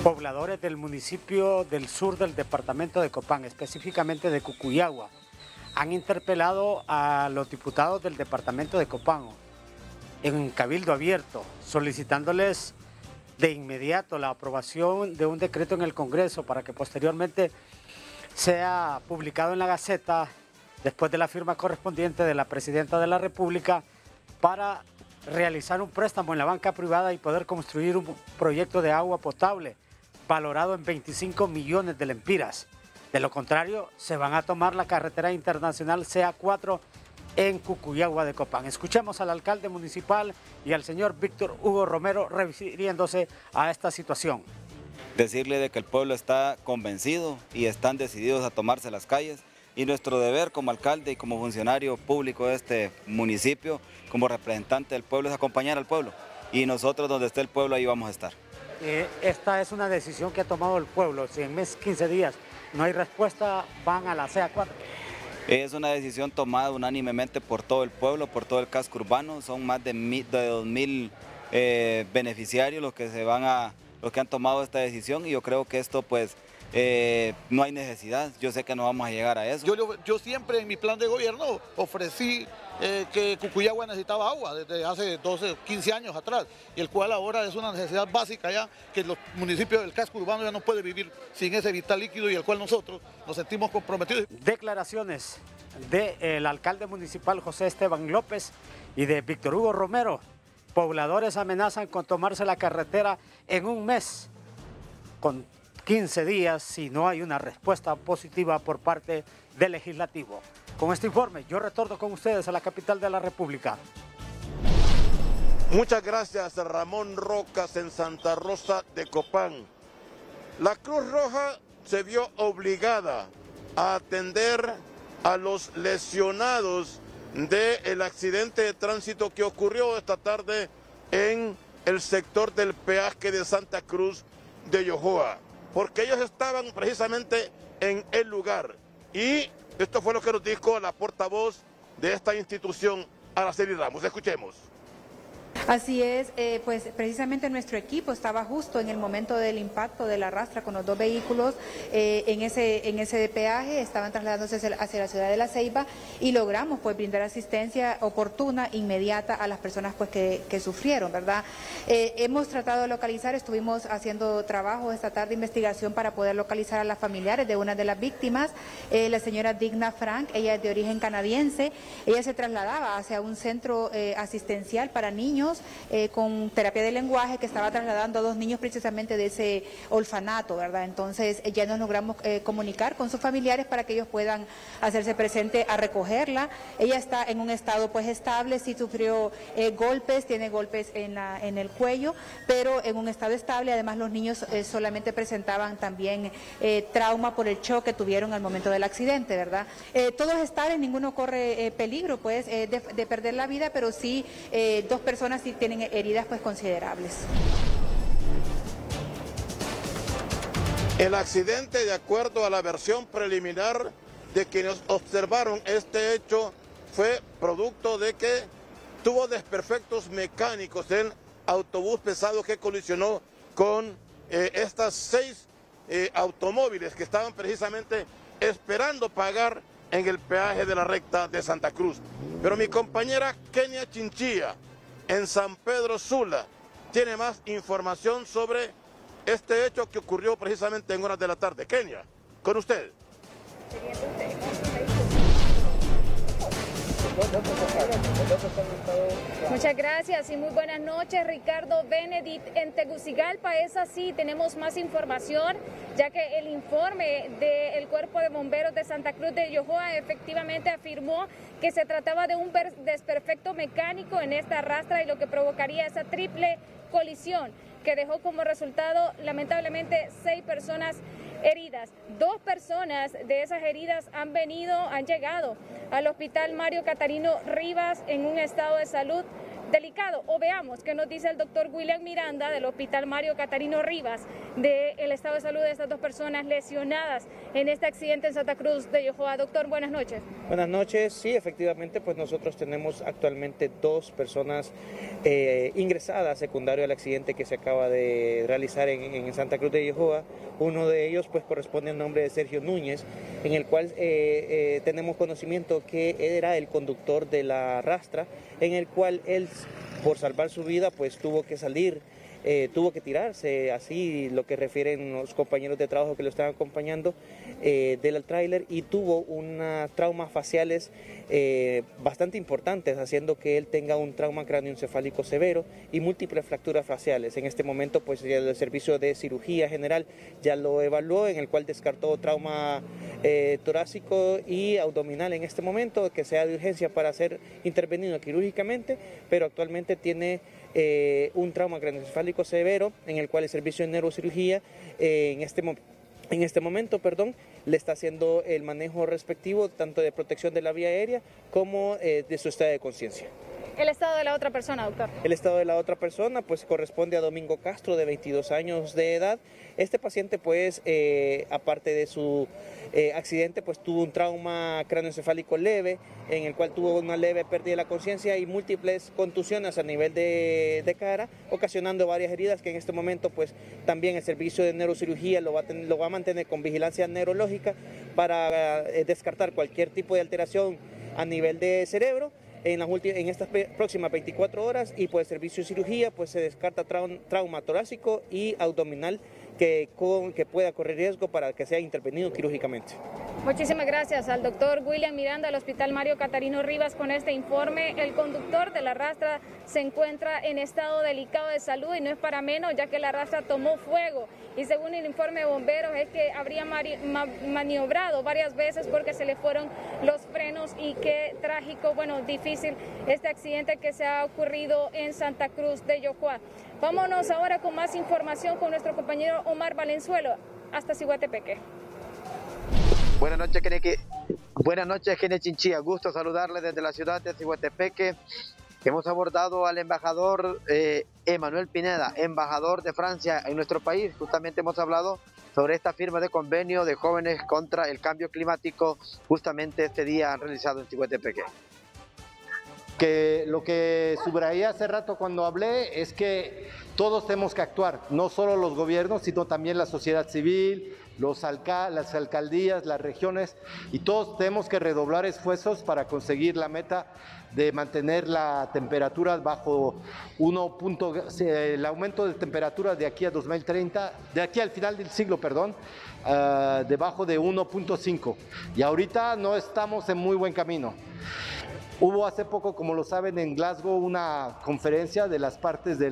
Pobladores del municipio del sur del departamento de Copán, específicamente de Cucuyagua, han interpelado a los diputados del departamento de Copán en cabildo abierto, solicitándoles de inmediato la aprobación de un decreto en el Congreso para que posteriormente sea publicado en la Gaceta después de la firma correspondiente de la Presidenta de la República para realizar un préstamo en la banca privada y poder construir un proyecto de agua potable valorado en 25 millones de lempiras. De lo contrario, se van a tomar la carretera internacional CA4 en Cucuyagua de Copán. Escuchemos al alcalde municipal y al señor Víctor Hugo Romero refiriéndose a esta situación. Decirle de que el pueblo está convencido y están decididos a tomarse las calles, y nuestro deber como alcalde y como funcionario público de este municipio, como representante del pueblo, es acompañar al pueblo, y nosotros donde esté el pueblo ahí vamos a estar. Esta es una decisión que ha tomado el pueblo. Si en mes 15 días no hay respuesta, van a la CA4. Es una decisión tomada unánimemente por todo el pueblo, por todo el casco urbano. Son más de 2.000 beneficiarios los que han tomado esta decisión, y yo creo que esto pues no hay necesidad. Yo sé que no vamos a llegar a eso. Yo siempre en mi plan de gobierno ofrecí que Cucuyagua necesitaba agua desde hace 12, 15 años atrás, y el cual ahora es una necesidad básica ya, que los municipios del casco urbano ya no pueden vivir sin ese vital líquido, y el cual nosotros nos sentimos comprometidos. Declaraciones del alcalde municipal José Esteban López y de Víctor Hugo Romero. Pobladores amenazan con tomarse la carretera en un mes, con 15 días, si no hay una respuesta positiva por parte del legislativo. Con este informe, yo retorno con ustedes a la capital de la República. Muchas gracias, Ramón Rocas, en Santa Rosa de Copán. La Cruz Roja se vio obligada a atender a los lesionados del accidente de tránsito que ocurrió esta tarde en el sector del peaje de Santa Cruz de Yojoa, porque ellos estaban precisamente en el lugar. Y esto fue lo que nos dijo la portavoz de esta institución, Araceli Ramos. Escuchemos. Así es, pues precisamente nuestro equipo estaba justo en el momento del impacto de la rastra con los dos vehículos en ese peaje, estaban trasladándose hacia la ciudad de La Ceiba, y logramos pues brindar asistencia oportuna, inmediata a las personas pues que sufrieron, ¿verdad? Hemos tratado de localizar, estuvimos haciendo trabajo esta tarde, investigación para poder localizar a las familiares de una de las víctimas, la señora Digna Frank. Ella es de origen canadiense, ella se trasladaba hacia un centro asistencial para niños con terapia de lenguaje, que estaba trasladando a dos niños precisamente de ese orfanato, ¿verdad? Entonces ya nos logramos comunicar con sus familiares para que ellos puedan hacerse presente a recogerla. Ella está en un estado pues estable, sí sufrió golpes, tiene golpes en el cuello, pero en un estado estable. Además los niños solamente presentaban también trauma por el choque que tuvieron al momento del accidente, ¿verdad? Todos estables, ninguno corre peligro pues de perder la vida, pero sí dos personas sí tienen heridas pues considerables. El accidente, de acuerdo a la versión preliminar de quienes observaron este hecho, fue producto de que tuvo desperfectos mecánicos el autobús pesado que colisionó con estas 6 automóviles que estaban precisamente esperando pagar en el peaje de la recta de Santa Cruz. Pero mi compañera Kenia Chinchilla, en San Pedro Sula, tiene más información sobre este hecho que ocurrió precisamente en horas de la tarde. Kenia, con usted. Muchas gracias y muy buenas noches, Ricardo. Benedict, en Tegucigalpa es así, tenemos más información, ya que el informe del Cuerpo de Bomberos de Santa Cruz de Yojoa efectivamente afirmó que se trataba de un desperfecto mecánico en esta rastra, y lo que provocaría esa triple colisión que dejó como resultado lamentablemente 6 personas heridas. 2 personas de esas heridas han llegado al hospital Mario Catarino Rivas en un estado de salud delicado. O veamos qué nos dice el doctor William Miranda del hospital Mario Catarino Rivas. del estado de salud de estas dos personas lesionadas en este accidente en Santa Cruz de Yojoa. Doctor, buenas noches. Buenas noches. Sí, efectivamente, pues nosotros tenemos actualmente 2 personas ingresadas secundario al accidente que se acaba de realizar en Santa Cruz de Yojoa. Uno de ellos pues corresponde al nombre de Sergio Núñez, en el cual tenemos conocimiento que era el conductor de la rastra, en el cual él, por salvar su vida, pues tuvo que salir, tuvo que tirarse, así lo que refieren los compañeros de trabajo que lo estaban acompañando del tráiler, y tuvo unas traumas faciales bastante importantes, haciendo que él tenga un trauma cráneoencefálico severo y múltiples fracturas faciales. En este momento pues el servicio de cirugía general ya lo evaluó, en el cual descartó trauma torácico y abdominal en este momento, que sea de urgencia para ser intervenido quirúrgicamente, pero actualmente tiene un trauma craneoencefálico severo, en el cual el servicio de neurocirugía en este momento, le está haciendo el manejo respectivo tanto de protección de la vía aérea como de su estado de conciencia. ¿El estado de la otra persona, doctor? El estado de la otra persona pues corresponde a Domingo Castro, de 22 años de edad. Este paciente pues aparte de su accidente pues tuvo un trauma cráneoencefálico leve, en el cual tuvo una leve pérdida de la conciencia y múltiples contusiones a nivel de cara, ocasionando varias heridas que en este momento pues también el servicio de neurocirugía lo va a mantener con vigilancia neurológica para descartar cualquier tipo de alteración a nivel de cerebro en estas próximas 24 horas, y pues el servicio de cirugía pues se descarta trauma torácico y abdominal que pueda correr riesgo para que sea intervenido quirúrgicamente. Muchísimas gracias al doctor William Miranda del Hospital Mario Catarino Rivas con este informe. El conductor de la rastra se encuentra en estado delicado de salud y no es para menos, ya que la rastra tomó fuego, y según el informe de bomberos es que habría maniobrado varias veces porque se le fueron los frenos. Y qué trágico, bueno, difícil este accidente que se ha ocurrido en Santa Cruz de Yojoa. Vámonos ahora con más información con nuestro compañero Omar Valenzuela hasta Ciguatepeque. Buenas noches, Keneki. Buenas noches, Kene Chinchilla. Gusto saludarle desde la ciudad de Ciguatepeque. Hemos abordado al embajador Emmanuel Pineda, embajador de Francia en nuestro país. Justamente hemos hablado sobre esta firma de convenio de jóvenes contra el cambio climático, justamente este día realizado en Ciguatepeque. Que lo que subrayé hace rato cuando hablé es que todos tenemos que actuar, no solo los gobiernos, sino también la sociedad civil, las alcaldías, las regiones, y todos tenemos que redoblar esfuerzos para conseguir la meta de mantener la temperatura bajo el aumento de temperatura de aquí a 2030, de aquí al final del siglo, debajo de 1.5, y ahorita no estamos en muy buen camino. Hubo hace poco, como lo saben, en Glasgow una conferencia de las partes de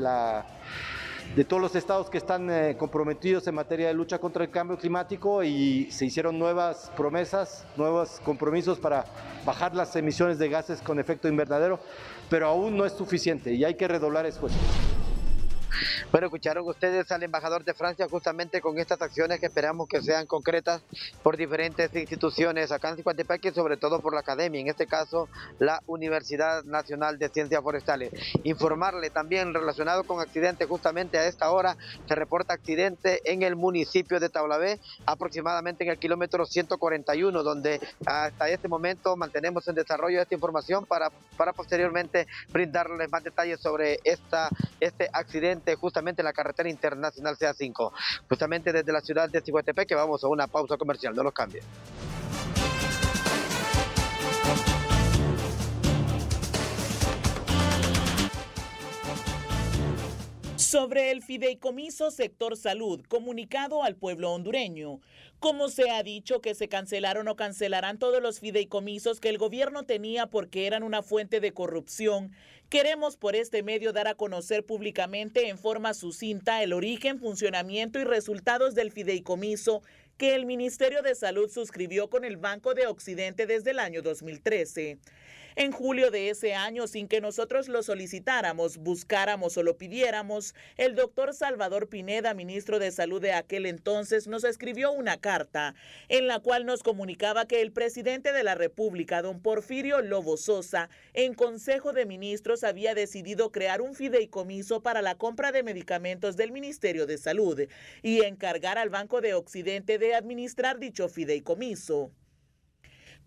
todos los estados que están comprometidos en materia de lucha contra el cambio climático, y se hicieron nuevas promesas, nuevos compromisos para bajar las emisiones de gases con efecto invernadero, pero aún no es suficiente y hay que redoblar esfuerzos. Bueno, escucharon ustedes al embajador de Francia justamente con estas acciones que esperamos que sean concretas por diferentes instituciones acá en Ciguatepeque, sobre todo por la academia, en este caso la Universidad Nacional de Ciencias Forestales. Informarle también relacionado con accidentes, justamente a esta hora se reporta accidente en el municipio de Taulabé, aproximadamente en el kilómetro 141, donde hasta este momento mantenemos en desarrollo esta información para posteriormente brindarles más detalles sobre este accidente justamente en la carretera internacional CA5. Justamente desde la ciudad de Ciguatepeque vamos a una pausa comercial, no los cambien. Sobre el fideicomiso sector salud, comunicado al pueblo hondureño. Como se ha dicho que se cancelaron o cancelarán todos los fideicomisos que el gobierno tenía porque eran una fuente de corrupción, queremos por este medio dar a conocer públicamente en forma sucinta el origen, funcionamiento y resultados del fideicomiso que el Ministerio de Salud suscribió con el Banco de Occidente desde el año 2013. En julio de ese año, sin que nosotros lo solicitáramos, buscáramos o lo pidiéramos, el doctor Salvador Pineda, ministro de Salud de aquel entonces, nos escribió una carta en la cual nos comunicaba que el presidente de la República, don Porfirio Lobo Sosa, en Consejo de Ministros había decidido crear un fideicomiso para la compra de medicamentos del Ministerio de Salud y encargar al Banco de Occidente de administrar dicho fideicomiso.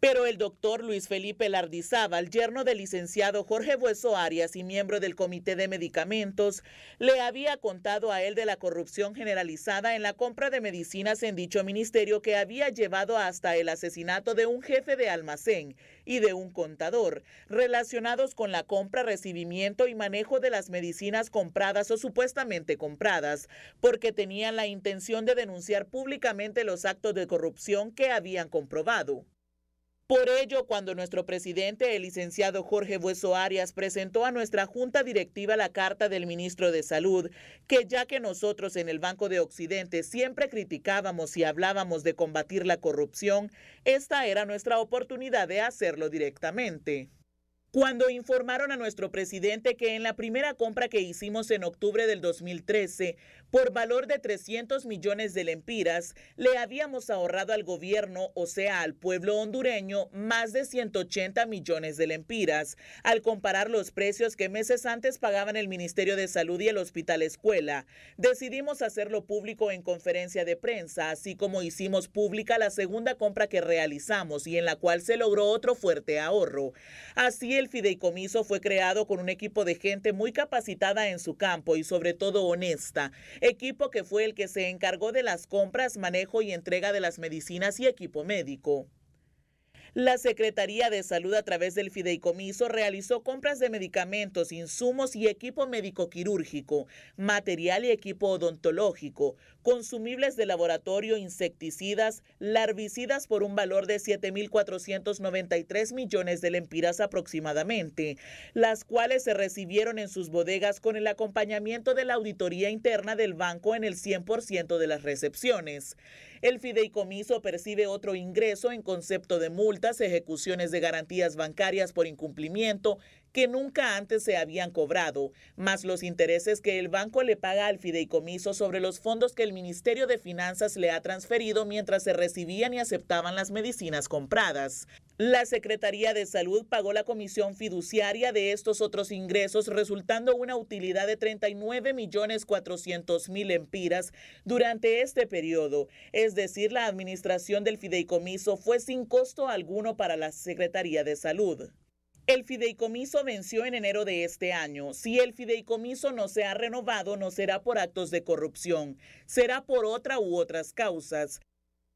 Pero el doctor Luis Felipe Lardizábal, yerno del licenciado Jorge Bueso Arias y miembro del Comité de Medicamentos, le había contado a él de la corrupción generalizada en la compra de medicinas en dicho ministerio que había llevado hasta el asesinato de un jefe de almacén y de un contador, relacionados con la compra, recibimiento y manejo de las medicinas compradas o supuestamente compradas, porque tenían la intención de denunciar públicamente los actos de corrupción que habían comprobado. Por ello, cuando nuestro presidente, el licenciado Jorge Bueso Arias, presentó a nuestra Junta Directiva la carta del ministro de Salud, que ya que nosotros en el Banco de Occidente siempre criticábamos y hablábamos de combatir la corrupción, esta era nuestra oportunidad de hacerlo directamente. Cuando informaron a nuestro presidente que en la primera compra que hicimos en octubre del 2013, por valor de 300 millones de lempiras, le habíamos ahorrado al gobierno, o sea, al pueblo hondureño, más de 180 millones de lempiras, al comparar los precios que meses antes pagaban el Ministerio de Salud y el Hospital Escuela. Decidimos hacerlo público en conferencia de prensa, así como hicimos pública la segunda compra que realizamos y en la cual se logró otro fuerte ahorro. Así el fideicomiso fue creado con un equipo de gente muy capacitada en su campo y sobre todo honesta, equipo que fue el que se encargó de las compras, manejo y entrega de las medicinas y equipo médico. La Secretaría de Salud a través del fideicomiso realizó compras de medicamentos, insumos y equipo médico quirúrgico, material y equipo odontológico, consumibles de laboratorio, insecticidas, larvicidas por un valor de 7.493 millones de lempiras aproximadamente, las cuales se recibieron en sus bodegas con el acompañamiento de la auditoría interna del banco en el 100% de las recepciones. El fideicomiso percibe otro ingreso en concepto de multas, ejecuciones de garantías bancarias por incumplimiento que nunca antes se habían cobrado, más los intereses que el banco le paga al fideicomiso sobre los fondos que el Ministerio de Finanzas le ha transferido mientras se recibían y aceptaban las medicinas compradas. La Secretaría de Salud pagó la comisión fiduciaria de estos otros ingresos, resultando una utilidad de 39.400.000 lempiras durante este periodo. Es decir, la administración del fideicomiso fue sin costo alguno para la Secretaría de Salud. El fideicomiso venció en enero de este año. Si el fideicomiso no se ha renovado, no será por actos de corrupción, será por otra u otras causas.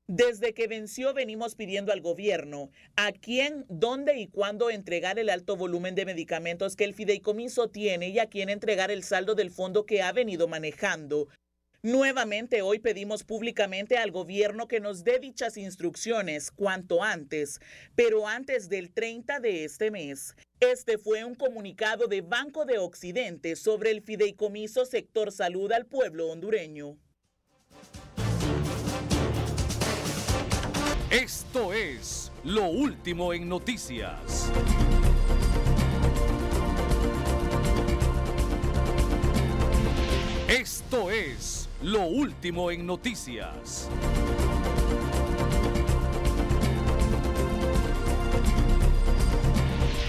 Desde que venció venimos pidiendo al gobierno a quién, dónde y cuándo entregar el alto volumen de medicamentos que el fideicomiso tiene y a quién entregar el saldo del fondo que ha venido manejando. Nuevamente hoy pedimos públicamente al gobierno que nos dé dichas instrucciones cuanto antes, pero antes del 30 de este mes. Este fue un comunicado de Banco de Occidente sobre el fideicomiso Sector Salud al pueblo hondureño. Esto es Lo Último en Noticias. Esto es Lo Último en Noticias.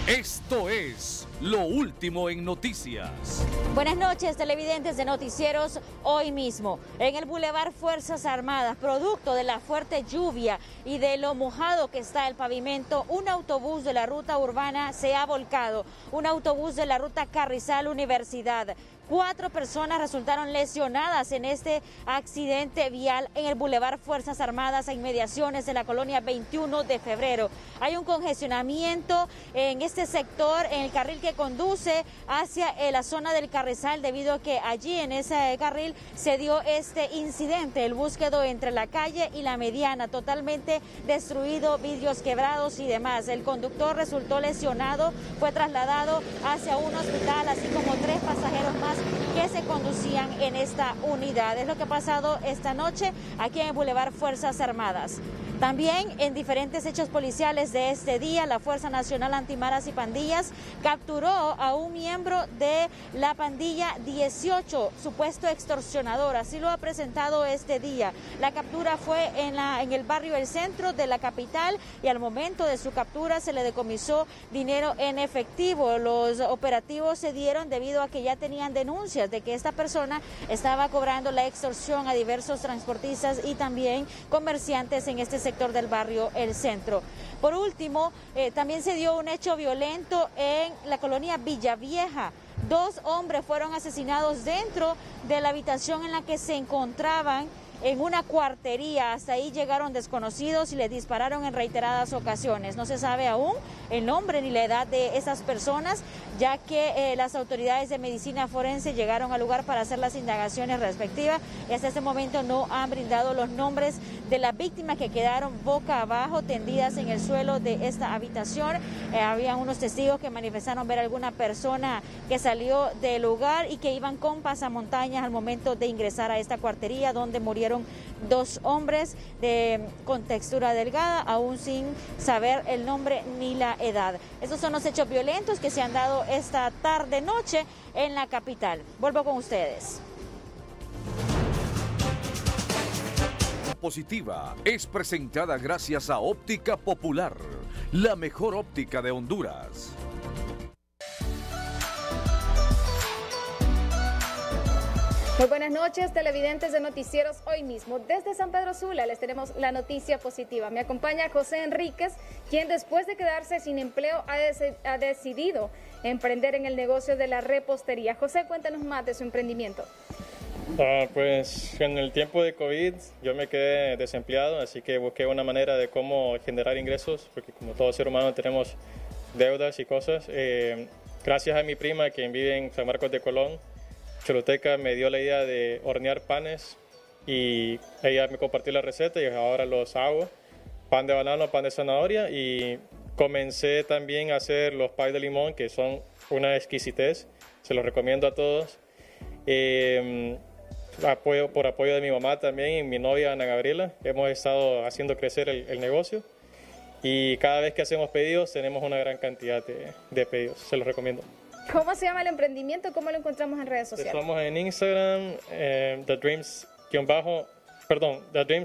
Esto es Lo Último en Noticias. Buenas noches, televidentes de Noticieros. Hoy mismo, en el Boulevard Fuerzas Armadas, producto de la fuerte lluvia y de lo mojado que está el pavimento, un autobús de la ruta urbana se ha volcado. Un autobús de la ruta Carrizal Universidad. 4 personas resultaron lesionadas en este accidente vial en el Boulevard Fuerzas Armadas a inmediaciones de la colonia 21 de febrero. Hay un congestionamiento en este sector, en el carril que conduce hacia la zona del Carrizal, debido a que allí en ese carril se dio este incidente. El bus quedó entre la calle y la mediana, totalmente destruido, vidrios quebrados y demás. El conductor resultó lesionado, fue trasladado hacia un hospital, así como 3 pasajeros más que se conducían en esta unidad. Es lo que ha pasado esta noche aquí en el Boulevard Fuerzas Armadas. También en diferentes hechos policiales de este día, la Fuerza Nacional Antimaras y Pandillas capturó a un miembro de la pandilla 18, supuesto extorsionador, así lo ha presentado este día. La captura fue en el barrio El Centro de la capital y al momento de su captura se le decomisó dinero en efectivo. Los operativos se dieron debido a que ya tenían denuncias de que esta persona estaba cobrando la extorsión a diversos transportistas y también comerciantes en este sector del barrio El Centro. Por último, también se dio un hecho violento en la colonia Villavieja. 2 hombres fueron asesinados dentro de la habitación en la que se encontraban en una cuartería. Hasta ahí llegaron desconocidos y les dispararon en reiteradas ocasiones. No se sabe aún el nombre ni la edad de esas personas, ya que las autoridades de medicina forense llegaron al lugar para hacer las indagaciones respectivas y hasta este momento no han brindado los nombres de las víctimas que quedaron boca abajo, tendidas en el suelo de esta habitación. Había unos testigos que manifestaron ver a alguna persona que salió del lugar y que iban con pasamontañas al momento de ingresar a esta cuartería, donde murieron 2 hombres con textura delgada, aún sin saber el nombre ni la edad. Estos son los hechos violentos que se han dado esta tarde-noche en la capital. Vuelvo con ustedes. Positiva es presentada gracias a Óptica Popular, la mejor óptica de Honduras. Muy buenas noches, televidentes de Noticieros Hoy Mismo. Desde San Pedro Sula les tenemos la noticia positiva. Me acompaña José Enríquez, quien después de quedarse sin empleo ha decidido emprender en el negocio de la repostería. José, cuéntanos más de su emprendimiento. Pues en el tiempo de COVID yo me quedé desempleado, así que busqué una manera de cómo generar ingresos, porque como todo ser humano tenemos deudas y cosas. Gracias a mi prima, quien vive en San Marcos de Colón, Choluteca, me dio la idea de hornear panes y ella me compartió la receta y ahora los hago. Pan de banano, pan de zanahoria, y comencé también a hacer los pies de limón, que son una exquisitez, se los recomiendo a todos. Por apoyo de mi mamá también y mi novia Ana Gabriela, hemos estado haciendo crecer el negocio y cada vez que hacemos pedidos tenemos una gran cantidad de pedidos, se los recomiendo. ¿Cómo se llama el emprendimiento? ¿Cómo lo encontramos en redes sociales? Estamos en Instagram, The Dreams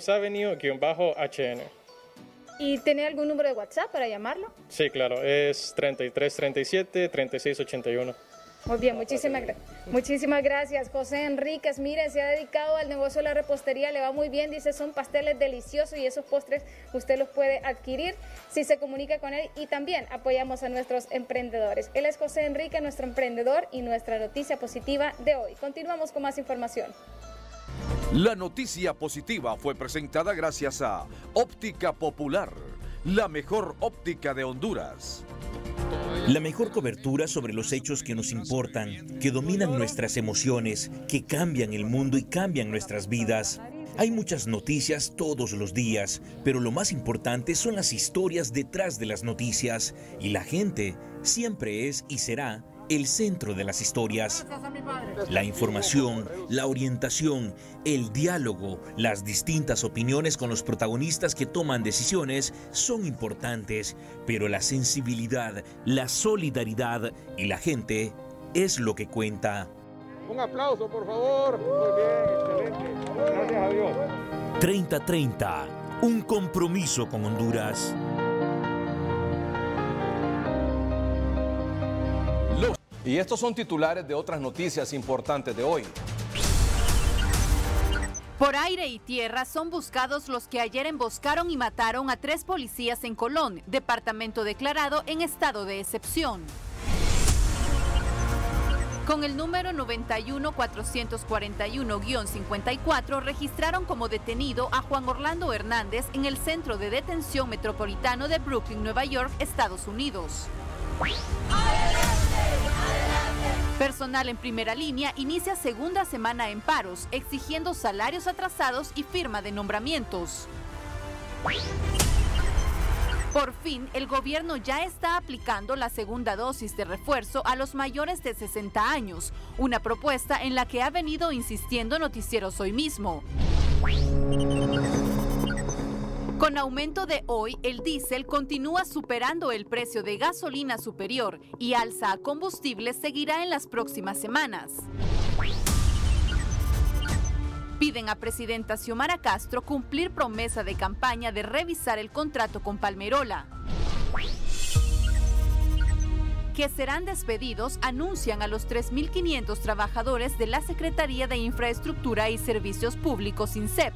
Avenue-HN. ¿Y tiene algún número de WhatsApp para llamarlo? Sí, claro, es 3337-3681. Muy bien, muchísimas gracias, José Enríquez. Mire, se ha dedicado al negocio de la repostería, le va muy bien, dice, son pasteles deliciosos y esos postres usted los puede adquirir si se comunica con él, y también apoyamos a nuestros emprendedores. Él es José Enríquez, nuestro emprendedor, y nuestra noticia positiva de hoy. Continuamos con más información. La noticia positiva fue presentada gracias a Óptica Popular, la mejor óptica de Honduras. La mejor cobertura sobre los hechos que nos importan, que dominan nuestras emociones, que cambian el mundo y cambian nuestras vidas. Hay muchas noticias todos los días, pero lo más importante son las historias detrás de las noticias, y la gente siempre es y será el centro de las historias. La información, la orientación, el diálogo, las distintas opiniones con los protagonistas que toman decisiones son importantes, pero la sensibilidad, la solidaridad y la gente es lo que cuenta. Un aplauso, por favor. Muy bien, excelente. Gracias a Dios. 30-30, un compromiso con Honduras. Y estos son titulares de otras noticias importantes de hoy. Por aire y tierra son buscados los que ayer emboscaron y mataron a 3 policías en Colón, departamento declarado en estado de excepción. Con el número 91-441-54 registraron como detenido a Juan Orlando Hernández en el Centro de Detención Metropolitano de Brooklyn, Nueva York, Estados Unidos. Personal en primera línea inicia segunda semana en paros, exigiendo salarios atrasados y firma de nombramientos. Por fin, el gobierno ya está aplicando la segunda dosis de refuerzo a los mayores de 60 años, una propuesta en la que ha venido insistiendo Noticieros Hoy Mismo. Con aumento de hoy, el diésel continúa superando el precio de gasolina superior y alza a combustible seguirá en las próximas semanas. Piden a presidenta Xiomara Castro cumplir promesa de campaña de revisar el contrato con Palmerola. Que serán despedidos anuncian a los 3.500 trabajadores de la Secretaría de Infraestructura y Servicios Públicos INSEP.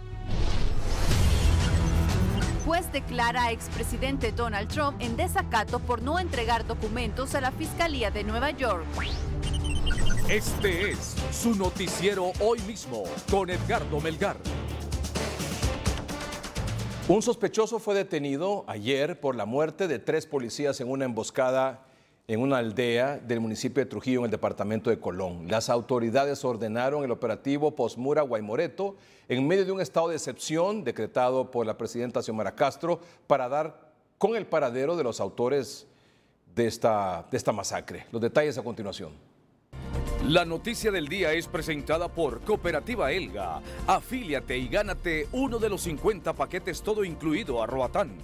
Juez declara a expresidente Donald Trump en desacato por no entregar documentos a la Fiscalía de Nueva York. Este es su noticiero hoy mismo con Edgardo Melgar. Un sospechoso fue detenido ayer por la muerte de 3 policías en una emboscada en una aldea del municipio de Trujillo en el departamento de Colón. Las autoridades ordenaron el operativo Posmura Guaymoreto en medio de un estado de excepción decretado por la presidenta Xiomara Castro para dar con el paradero de los autores de esta masacre. Los detalles a continuación. La noticia del día es presentada por Cooperativa Elga. Afíliate y gánate uno de los 50 paquetes todo incluido a Roatán.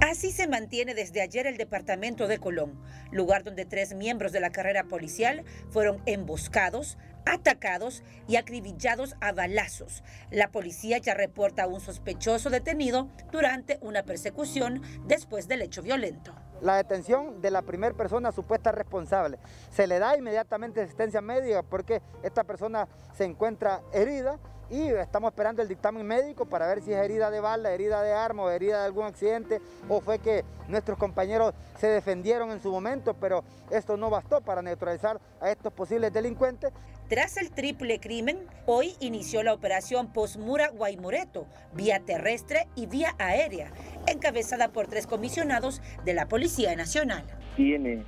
Así se mantiene desde ayer el departamento de Colón, lugar donde 3 miembros de la carrera policial fueron emboscados, atacados y acribillados a balazos. La policía ya reporta a un sospechoso detenido durante una persecución después del hecho violento. La detención de la primera persona supuesta responsable. Se le da inmediatamente asistencia médica porque esta persona se encuentra herida y estamos esperando el dictamen médico para ver si es herida de bala, herida de arma o herida de algún accidente o fue que nuestros compañeros se defendieron en su momento, pero esto no bastó para neutralizar a estos posibles delincuentes. Tras el triple crimen, hoy inició la operación Posmura Guaymoreto, vía terrestre y vía aérea, encabezada por 3 comisionados de la Policía Nacional. Tiene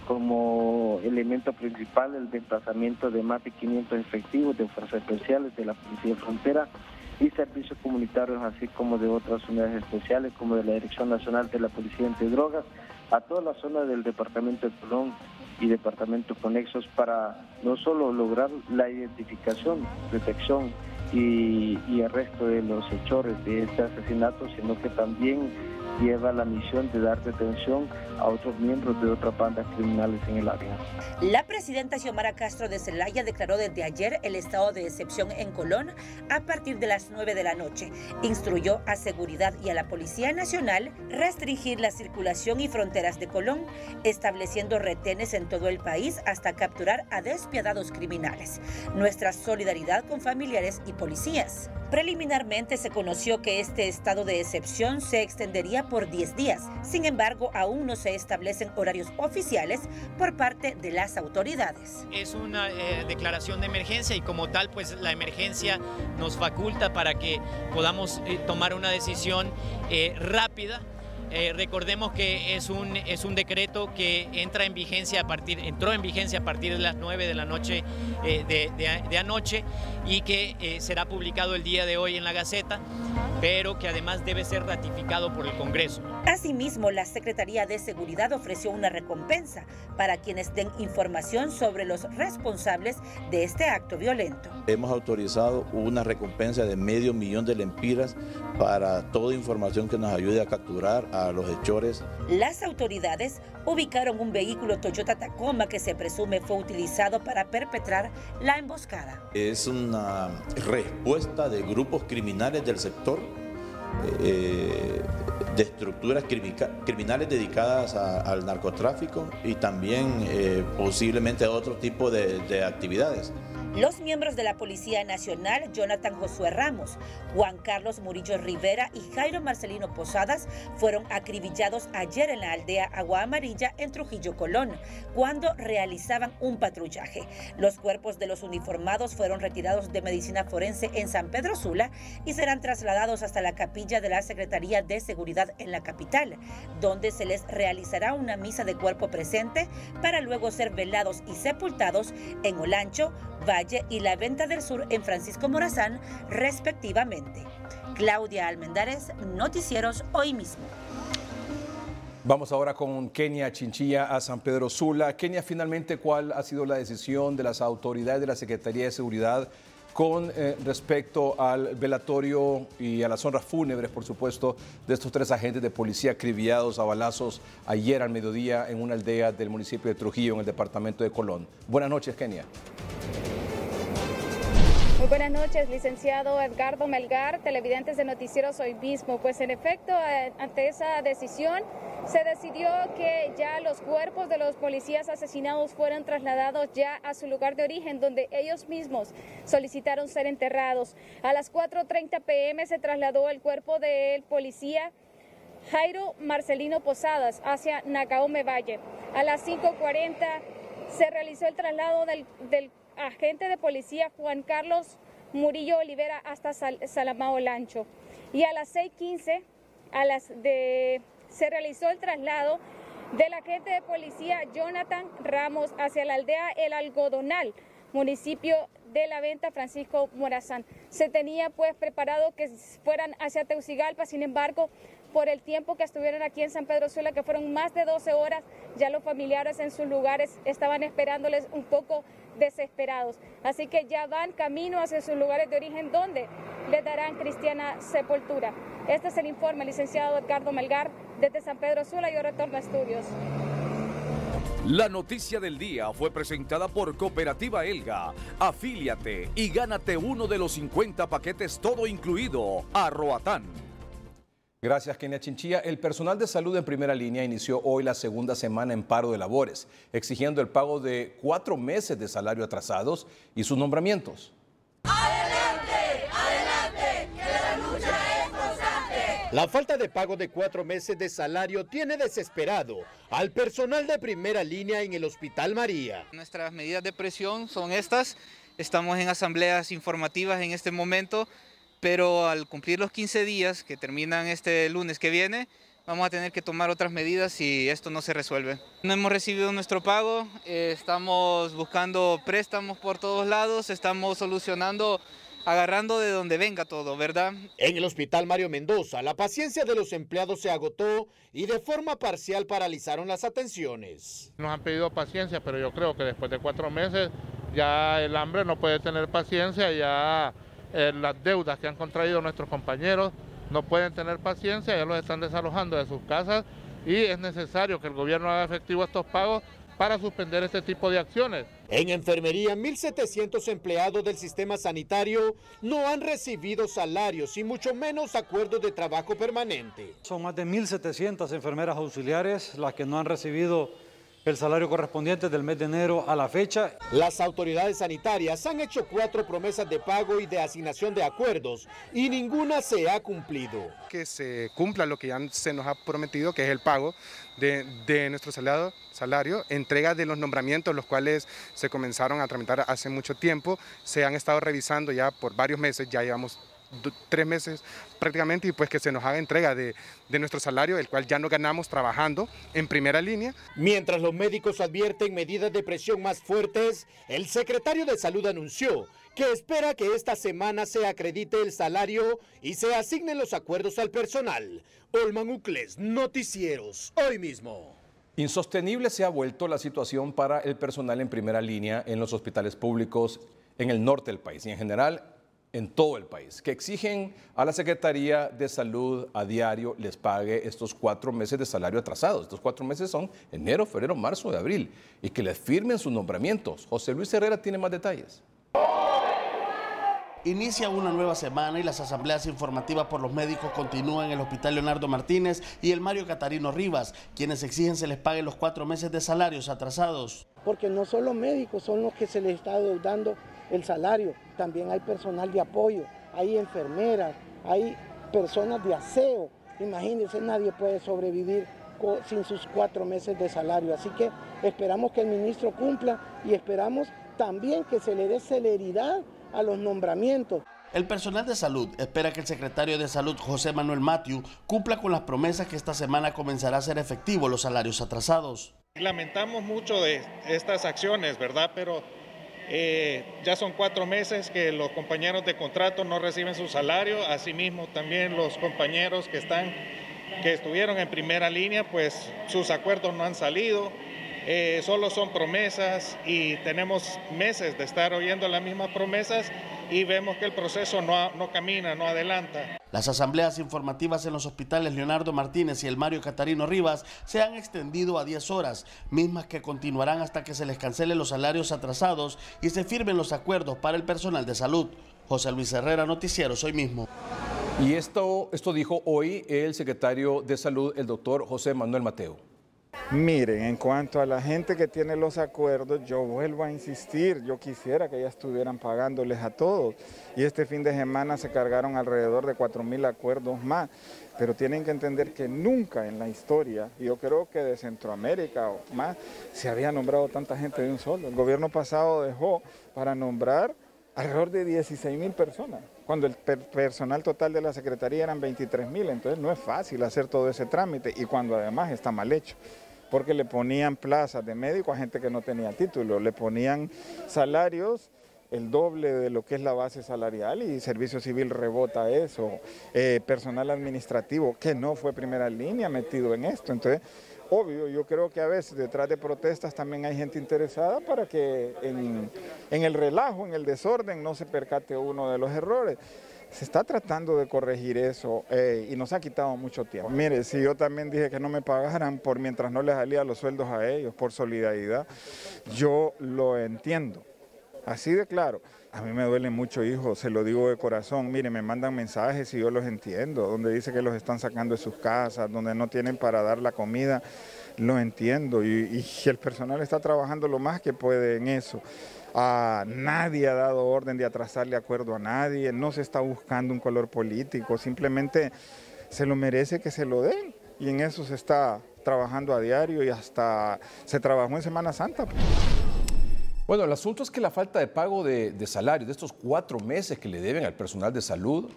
como elemento principal el desplazamiento de más de 500 efectivos de fuerzas especiales de la Policía de Frontera y servicios comunitarios, así como de otras unidades especiales, como de la Dirección Nacional de la Policía Antidrogas, a toda la zona del departamento de Colón y departamentos conexos para no solo lograr la identificación, detección y arresto de los hechores de este asesinato, sino que también lleva la misión de dar detención a otros miembros de otras bandas criminales en el área. La presidenta Xiomara Castro de Zelaya declaró desde ayer el estado de excepción en Colón a partir de las 9 de la noche. Instruyó a Seguridad y a la Policía Nacional restringir la circulación y fronteras de Colón, estableciendo retenes en todo el país hasta capturar a despiadados criminales. Nuestra solidaridad con familiares y policías. Preliminarmente se conoció que este estado de excepción se extendería por 10 días. Sin embargo, aún no se establecen horarios oficiales por parte de las autoridades. Es una declaración de emergencia y como tal, pues la emergencia nos faculta para que podamos tomar una decisión rápida. Recordemos que es un decreto que entró en vigencia a partir de las 9 de la noche de anoche y que será publicado el día de hoy en la Gaceta, pero que además debe ser ratificado por el Congreso. Asimismo, la Secretaría de Seguridad ofreció una recompensa para quienes den información sobre los responsables de este acto violento. Hemos autorizado una recompensa de $500,000 de lempiras para toda información que nos ayude a capturar a los hechores. Las autoridades ubicaron un vehículo Toyota Tacoma que se presume fue utilizado para perpetrar la emboscada. Es una respuesta de grupos criminales del sector, de estructuras criminales dedicadas al narcotráfico y también posiblemente a otro tipo de actividades. Los miembros de la Policía Nacional, Jonathan Josué Ramos, Juan Carlos Murillo Rivera y Jairo Marcelino Posadas, fueron acribillados ayer en la aldea Agua Amarilla en Trujillo, Colón, cuando realizaban un patrullaje. Los cuerpos de los uniformados fueron retirados de medicina forense en San Pedro Sula y serán trasladados hasta la capilla de la Secretaría de Seguridad en la capital, donde se les realizará una misa de cuerpo presente para luego ser velados y sepultados en Olancho, Valle y La Venta del Sur en Francisco Morazán, respectivamente. Claudia Almendares, Noticieros Hoy Mismo. Vamos ahora con Kenia Chinchilla a San Pedro Sula. Kenia, finalmente, ¿cuál ha sido la decisión de las autoridades de la Secretaría de Seguridad con respecto al velatorio y a las honras fúnebres, por supuesto, de estos 3 agentes de policía acribillados a balazos ayer al mediodía en una aldea del municipio de Trujillo, en el departamento de Colón. Buenas noches, Kenia. Muy buenas noches, licenciado Edgardo Melgar, televidentes de Noticieros Hoy Mismo. Pues en efecto, ante esa decisión, se decidió que ya los cuerpos de los policías asesinados fueran trasladados ya a su lugar de origen, donde ellos mismos solicitaron ser enterrados. A las 4:30 p.m. se trasladó el cuerpo del policía Jairo Marcelino Posadas hacia Nacaome Valle. A las 5:40 se realizó el traslado del agente de policía Juan Carlos Murillo Olivera hasta Salamao Lancho. Y a las 6:15 se realizó el traslado del agente de policía Jonathan Ramos hacia la aldea El Algodonal, municipio de La Venta, Francisco Morazán. Se tenía pues preparado que fueran hacia Tegucigalpa, sin embargo, por el tiempo que estuvieron aquí en San Pedro Sula, que fueron más de 12 horas, ya los familiares en sus lugares estaban esperándoles un poco desesperados. Así que ya van camino hacia sus lugares de origen, donde les darán cristiana sepultura. Este es el informe, licenciado Edgardo Melgar, desde San Pedro Sula. Yo retorno a estudios. La noticia del día fue presentada por Cooperativa Elga. Afíliate y gánate uno de los 50 paquetes todo incluido a Roatán. Gracias, Kenia Chinchilla. El personal de salud en primera línea inició hoy la segunda semana en paro de labores, exigiendo el pago de 4 meses de salario atrasados y sus nombramientos. ¡Adelante! ¡Adelante! ¡Que la lucha es constante! La falta de pago de 4 meses de salario tiene desesperado al personal de primera línea en el Hospital María. Nuestras medidas de presión son estas. Estamos en asambleas informativas en este momento, pero al cumplir los 15 días que terminan este lunes que viene, vamos a tener que tomar otras medidas si esto no se resuelve. No hemos recibido nuestro pago, estamos buscando préstamos por todos lados, estamos solucionando, agarrando de donde venga todo, ¿verdad? En el Hospital Mario Mendoza, la paciencia de los empleados se agotó y de forma parcial paralizaron las atenciones. Nos han pedido paciencia, pero yo creo que después de 4 meses ya el hambre no puede tener paciencia, ya las deudas que han contraído nuestros compañeros no pueden tener paciencia, ya los están desalojando de sus casas y es necesario que el gobierno haga efectivo estos pagos para suspender este tipo de acciones. En enfermería, 1.700 empleados del sistema sanitario no han recibido salarios y mucho menos acuerdos de trabajo permanente. Son más de 1.700 enfermeras auxiliares las que no han recibido el salario correspondiente del mes de enero a la fecha. Las autoridades sanitarias han hecho 4 promesas de pago y de asignación de acuerdos y ninguna se ha cumplido. Que se cumpla lo que ya se nos ha prometido, que es el pago de nuestro salario, entrega de los nombramientos, los cuales se comenzaron a tramitar hace mucho tiempo, se han estado revisando ya por varios meses, ya llevamos 3 meses prácticamente, y pues que se nos haga entrega de nuestro salario, el cual ya no ganamos trabajando en primera línea. Mientras los médicos advierten medidas de presión más fuertes, el secretario de Salud anunció que espera que esta semana se acredite el salario y se asignen los acuerdos al personal. Olman Ucles, Noticieros, Hoy Mismo. Insostenible se ha vuelto la situación para el personal en primera línea en los hospitales públicos en el norte del país y en general en todo el país, que exigen a la Secretaría de Salud a diario les pague estos 4 meses de salario atrasados. Estos 4 meses son enero, febrero, marzo y abril, y que les firmen sus nombramientos. José Luis Herrera tiene más detalles. Inicia una nueva semana y las asambleas informativas por los médicos continúan en el Hospital Leonardo Martínez y el Mario Catarino Rivas, quienes exigen se les pague los 4 meses de salarios atrasados. Porque no solo médicos son los que se les está dando el salario, también hay personal de apoyo, hay enfermeras, hay personas de aseo. Imagínense, nadie puede sobrevivir sin sus 4 meses de salario. Así que esperamos que el ministro cumpla y esperamos también que se le dé celeridad a los nombramientos. El personal de salud espera que el secretario de Salud, José Manuel Mathieu, cumpla con las promesas que esta semana comenzará a ser efectivo los salarios atrasados. Lamentamos mucho de estas acciones, ¿verdad? Pero ya son 4 meses que los compañeros de contrato no reciben su salario, asimismo también los compañeros que estuvieron en primera línea, pues sus acuerdos no han salido, solo son promesas y tenemos meses de estar oyendo las mismas promesas y vemos que el proceso no camina, no adelanta. Las asambleas informativas en los hospitales Leonardo Martínez y el Mario Catarino Rivas se han extendido a 10 horas, mismas que continuarán hasta que se les cancelen los salarios atrasados y se firmen los acuerdos para el personal de salud. José Luis Herrera, Noticieros Hoy Mismo. Y esto dijo hoy el secretario de Salud, el doctor José Manuel Mateo. Miren, en cuanto a la gente que tiene los acuerdos, yo vuelvo a insistir, yo quisiera que ya estuvieran pagándoles a todos. Y este fin de semana se cargaron alrededor de 4.000 acuerdos más, pero tienen que entender que nunca en la historia, yo creo que de Centroamérica o más, se había nombrado tanta gente de un solo. El gobierno pasado dejó para nombrar alrededor de 16.000 personas, cuando el personal total de la Secretaría eran 23.000, entonces no es fácil hacer todo ese trámite y cuando además está mal hecho, porque le ponían plazas de médico a gente que no tenía título, le ponían salarios el doble de lo que es la base salarial y Servicio Civil rebota eso, personal administrativo que no fue primera línea metido en esto, entonces obvio, yo creo que a veces detrás de protestas también hay gente interesada para que en el relajo, en el desorden, no se percate uno de los errores. Se está tratando de corregir eso y nos ha quitado mucho tiempo. Mire, si yo también dije que no me pagaran por mientras no les salía los sueldos a ellos, por solidaridad, yo lo entiendo, así de claro. A mí me duele mucho, hijo, se lo digo de corazón. Mire, me mandan mensajes y yo los entiendo, donde dice que los están sacando de sus casas, donde no tienen para dar la comida, lo entiendo. Y el personal está trabajando lo más que puede en eso. Nadie ha dado orden de atrasarle acuerdo a nadie, no se está buscando un color político, simplemente se lo merece que se lo den. Y en eso se está trabajando a diario y hasta se trabajó en Semana Santa. Bueno, el asunto es que la falta de pago de salarios de estos 4 meses que le deben al personal de salud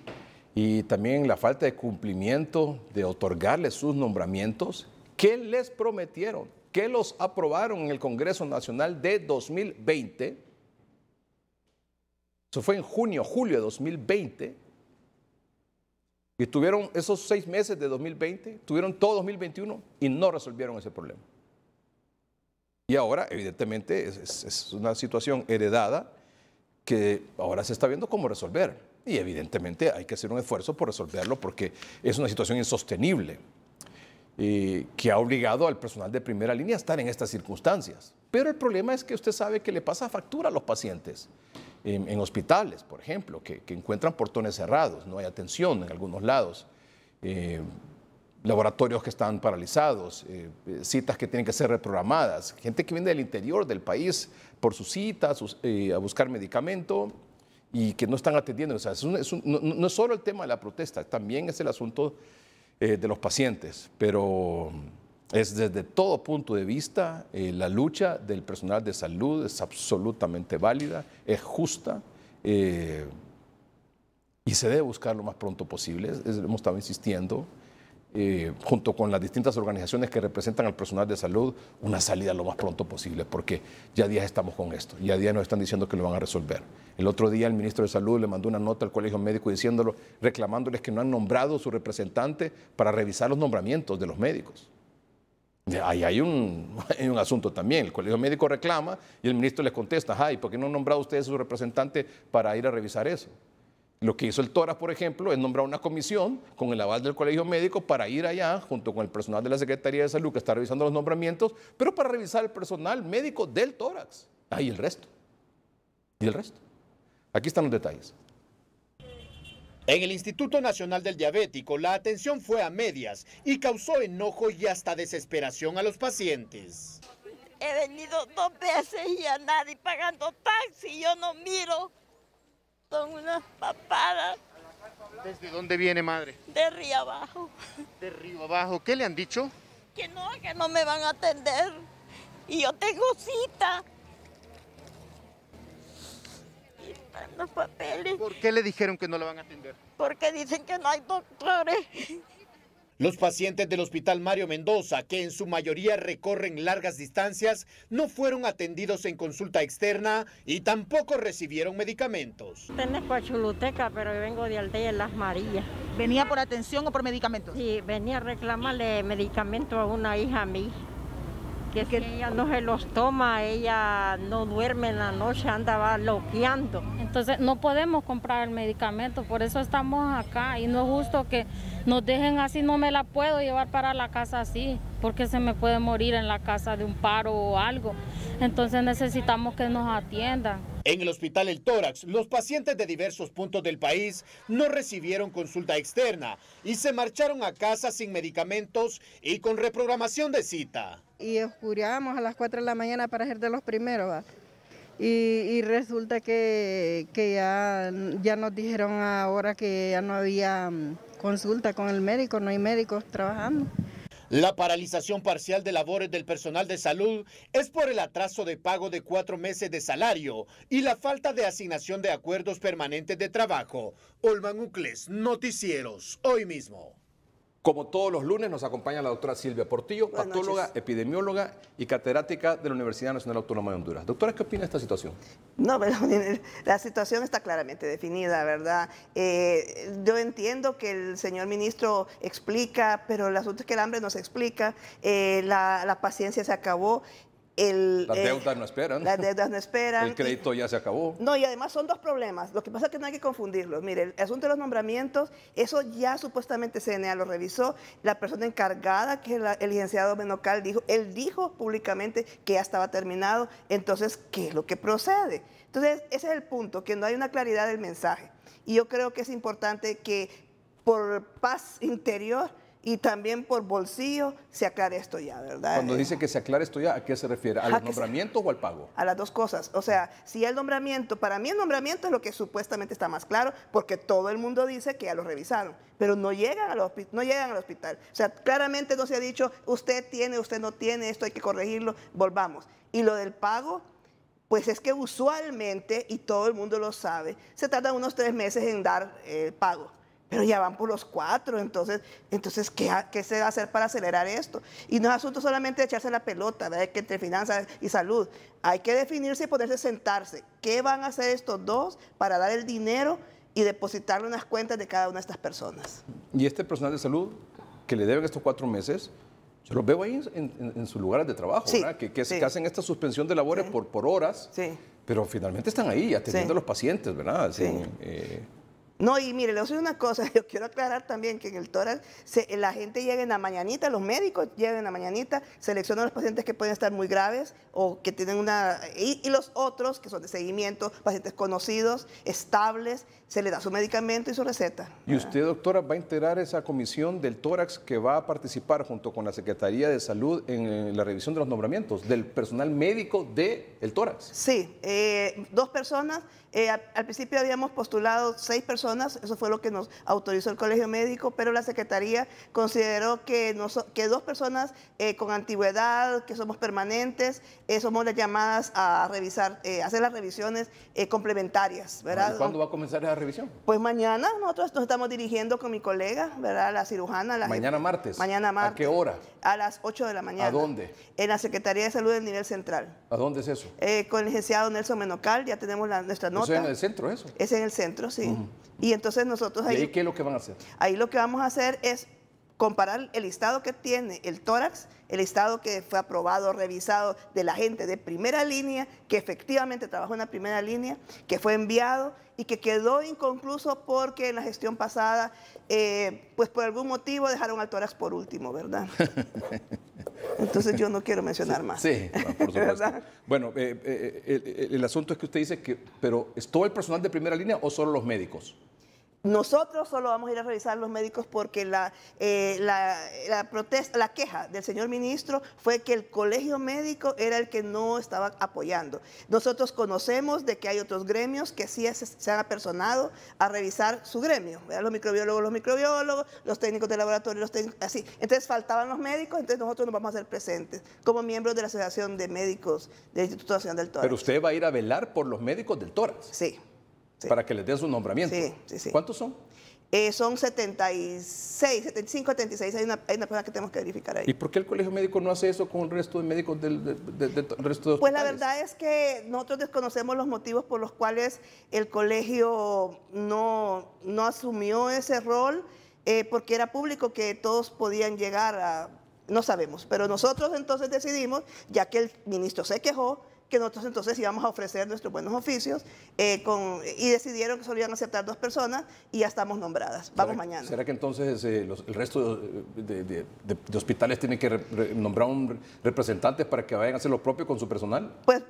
y también la falta de cumplimiento de otorgarles sus nombramientos, ¿qué les prometieron? ¿Qué los aprobaron en el Congreso Nacional de 2020? Eso fue en junio, julio de 2020. Y tuvieron esos 6 meses de 2020, tuvieron todo 2021 y no resolvieron ese problema. Y ahora, evidentemente, es una situación heredada que ahora se está viendo cómo resolver. Y evidentemente hay que hacer un esfuerzo por resolverlo porque es una situación insostenible que ha obligado al personal de primera línea a estar en estas circunstancias. Pero el problema es que usted sabe que le pasa factura a los pacientes en hospitales, por ejemplo, que encuentran portones cerrados, no hay atención en algunos lados. Laboratorios que están paralizados, citas que tienen que ser reprogramadas, gente que viene del interior del país por sus citas, a buscar medicamento y que no están atendiendo. O sea, no es solo el tema de la protesta, también es el asunto de los pacientes, pero es desde todo punto de vista la lucha del personal de salud es absolutamente válida, es justa y se debe buscar lo más pronto posible. Hemos estado insistiendo. Junto con las distintas organizaciones que representan al personal de salud, una salida lo más pronto posible, porque ya días estamos con esto, ya días nos están diciendo que lo van a resolver. El otro día el ministro de Salud le mandó una nota al Colegio Médico reclamándoles que no han nombrado su representante para revisar los nombramientos de los médicos. Ahí hay un asunto también, el Colegio Médico reclama y el ministro les contesta, ay, ¿por qué no han nombrado ustedes su representante para ir a revisar eso? Lo que hizo el TORAS, por ejemplo, es nombrar una comisión con el aval del Colegio Médico para ir allá, junto con el personal de la Secretaría de Salud que está revisando los nombramientos, pero para revisar el personal médico del tórax. Y el resto. Y el resto. Aquí están los detalles. En el Instituto Nacional del Diabético, la atención fue a medias y causó enojo y hasta desesperación a los pacientes. He venido 2 veces y a nadie pagando taxi, yo no miro. Son unas papadas. ¿Desde dónde viene, madre? De Río Abajo. De Río Abajo. ¿Qué le han dicho? Que no me van a atender. Y yo tengo cita. Y están los papeles. ¿Por qué le dijeron que no la van a atender? Porque dicen que no hay doctores. Los pacientes del Hospital Mario Mendoza, que en su mayoría recorren largas distancias, no fueron atendidos en consulta externa y tampoco recibieron medicamentos. Tengo a Choluteca, pero yo vengo de Aldea Las Marías. ¿Venía por atención o por medicamentos? Sí, venía a reclamarle medicamentos a una hija mía. Que ella no se los toma, ella no duerme en la noche, andaba loqueando. Entonces no podemos comprar el medicamento, por eso estamos acá y no es justo que nos dejen así, no me la puedo llevar para la casa así, porque se me puede morir en la casa de un paro o algo. Entonces necesitamos que nos atiendan. En el Hospital El Tórax, los pacientes de diversos puntos del país no recibieron consulta externa y se marcharon a casa sin medicamentos y con reprogramación de cita. Y oscureábamos a las 4 de la mañana para ser de los primeros, ¿va? Y resulta que ya nos dijeron ahora que ya no había consulta con el médico, no hay médicos trabajando. La paralización parcial de labores del personal de salud es por el atraso de pago de 4 meses de salario y la falta de asignación de acuerdos permanentes de trabajo. Olman Ucles, Noticieros, hoy mismo. Como todos los lunes nos acompaña la doctora Silvia Portillo, patóloga, epidemióloga y catedrática de la Universidad Nacional Autónoma de Honduras. Doctora, ¿qué opina de esta situación? No, pero la situación está claramente definida, ¿verdad? Yo entiendo que el señor ministro explica, pero el asunto es que el hambre no se explica, la paciencia se acabó. Las deudas no esperan. Las deudas no esperan. El crédito ya se acabó. No, y además son dos problemas. Lo que pasa es que no hay que confundirlos. Mire, el asunto de los nombramientos, eso ya supuestamente CNA lo revisó. La persona encargada, que es el licenciado Menocal, él dijo públicamente que ya estaba terminado. Entonces, ¿qué es lo que procede? Entonces, ese es el punto, que no hay una claridad del mensaje. Y yo creo que es importante que por paz interior y también por bolsillo se aclare esto ya, ¿verdad? Cuando dice que se aclare esto ya, ¿a qué se refiere? ¿A los nombramientos o al pago? A las dos cosas. O sea, si el nombramiento, para mí el nombramiento es lo que supuestamente está más claro, porque todo el mundo dice que ya lo revisaron, pero no llegan al hospital. O sea, claramente no se ha dicho, usted tiene, usted no tiene, esto hay que corregirlo, volvamos. Y lo del pago, pues es que usualmente, y todo el mundo lo sabe, se tarda unos 3 meses en dar pago. Pero ya van por los 4, entonces ¿qué se va a hacer para acelerar esto? Y no es asunto solamente de echarse la pelota, ¿verdad? Que entre finanzas y salud. Hay que definirse y poderse sentarse. ¿Qué van a hacer estos dos para dar el dinero y depositarle unas cuentas de cada una de estas personas? Y este personal de salud que le deben estos 4 meses, yo los veo ahí en sus lugares de trabajo, sí, ¿verdad? Que hacen esta suspensión de labores por horas, pero finalmente están ahí atendiendo a los pacientes, ¿verdad? No, y mire, le voy a decir una cosa, yo quiero aclarar también que en el tórax la gente llega en la mañanita, los médicos llegan en la mañanita, seleccionan a los pacientes que pueden estar muy graves o que tienen y los otros que son de seguimiento, pacientes conocidos, estables, se les da su medicamento y su receta. ¿Y usted, doctora, va a integrar esa comisión del tórax que va a participar junto con la Secretaría de Salud en la revisión de los nombramientos del personal médico del tórax? Sí, 2 personas. Al principio habíamos postulado 6 personas, eso fue lo que nos autorizó el Colegio Médico, pero la Secretaría consideró que 2 personas con antigüedad, que somos permanentes, somos las llamadas a revisar, hacer las revisiones complementarias, ¿verdad? ¿Y cuándo va a comenzar esa revisión? Pues mañana nosotros nos estamos dirigiendo con mi colega, ¿verdad? La cirujana. ¿Mañana martes? Mañana martes. ¿A qué hora? A las 8 de la mañana. ¿A dónde? En la Secretaría de Salud del nivel central. ¿A dónde es eso? Con el licenciado Nelson Menocal, ya tenemos nuestra nota. ¿Eso es en el centro, eso? Es en el centro, sí. Y entonces nosotros ahí... ¿Y ahí qué es lo que van a hacer? Ahí lo que vamos a hacer es comparar el listado que tiene el tórax, el listado que fue aprobado, revisado de la gente de primera línea, que efectivamente trabajó en la primera línea, que fue enviado y que quedó inconcluso porque en la gestión pasada, pues por algún motivo dejaron al tórax por último, ¿verdad? Entonces yo no quiero mencionar más. Sí, por supuesto. Bueno, el asunto es que usted dice que, pero ¿es todo el personal de primera línea o solo los médicos? Nosotros solo vamos a ir a revisar los médicos porque la queja del señor ministro fue que el colegio médico era el que no estaba apoyando. Nosotros conocemos de que hay otros gremios que sí se han apersonado a revisar su gremio, ¿verdad? Los microbiólogos, los técnicos de laboratorio, los técnicos, así. Entonces faltaban los médicos, entonces nosotros nos vamos a hacer presentes como miembros de la Asociación de Médicos del Instituto Nacional del Tórax. Pero usted va a ir a velar por los médicos del tórax. Sí. Sí. Para que les den su nombramiento. Sí. ¿Cuántos son? Son 76, 75, 76. Hay una persona que tenemos que verificar ahí. ¿Y por qué el colegio médico no hace eso con el resto de médicos del resto de hospitales? Pues la verdad es que nosotros desconocemos los motivos por los cuales el colegio no asumió ese rol, porque era público que todos podían llegar a... No sabemos, pero nosotros entonces decidimos, ya que el ministro se quejó, que nosotros entonces íbamos a ofrecer nuestros buenos oficios y decidieron que solo iban a aceptar 2 personas y ya estamos nombradas. Vamos mañana. ¿Será que entonces el resto de hospitales tienen que nombrar un representante para que vayan a hacer lo propio con su personal? Pues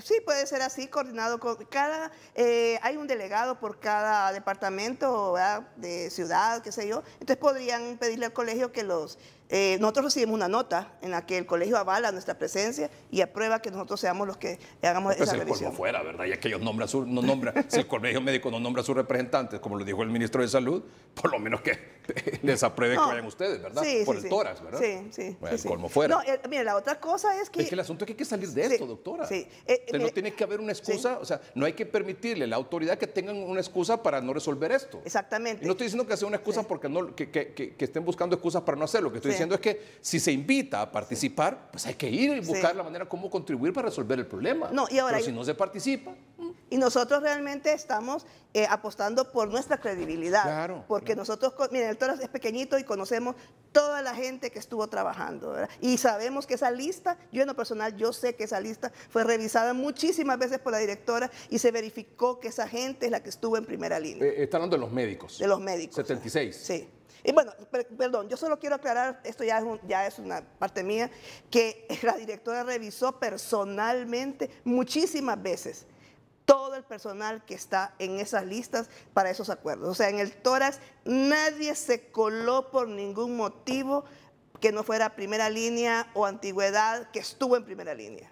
sí, puede ser así, coordinado con cada... hay un delegado por cada departamento, ¿verdad?, de ciudad, qué sé yo. Entonces podrían pedirle al colegio que nosotros recibimos una nota en la que el colegio avala nuestra presencia y aprueba que nosotros seamos los que hagamos esa revisión. Pues el colmo fuera, ¿verdad? Ya que ellos si el colegio médico no nombra a sus representantes, como lo dijo el ministro de Salud, por lo menos que les apruebe que vayan ustedes, ¿verdad? Por el tórax, ¿verdad? Sí. El colmo fuera. No, mire, la otra cosa es que... Es que el asunto es que hay que salir de esto, doctora. Sí. No tiene que haber una excusa, o sea, no hay que permitirle a la autoridad que tengan una excusa para no resolver esto. Exactamente. Y no estoy diciendo que sea una excusa porque que estén buscando excusas para no hacerlo. Lo que estoy diciendo es que si se invita a participar, pues hay que ir y buscar la manera cómo contribuir para resolver el problema. No, y ahora, pero si no se participa... Y nosotros realmente estamos apostando por nuestra credibilidad. Claro. Porque nosotros, miren, el tórax es pequeñito y conocemos toda la gente que estuvo trabajando, ¿verdad? Y sabemos que esa lista, yo en lo personal, yo sé que esa lista fue revisada muchísimas veces por la directora y se verificó que esa gente es la que estuvo en primera línea. Está hablando de los médicos. De los médicos. 76. Sí. Y bueno, perdón, yo solo quiero aclarar, esto ya es una parte mía, que la directora revisó personalmente muchísimas veces todo el personal que está en esas listas para esos acuerdos. O sea, en el tórax nadie se coló por ningún motivo que no fuera primera línea o antigüedad que estuvo en primera línea.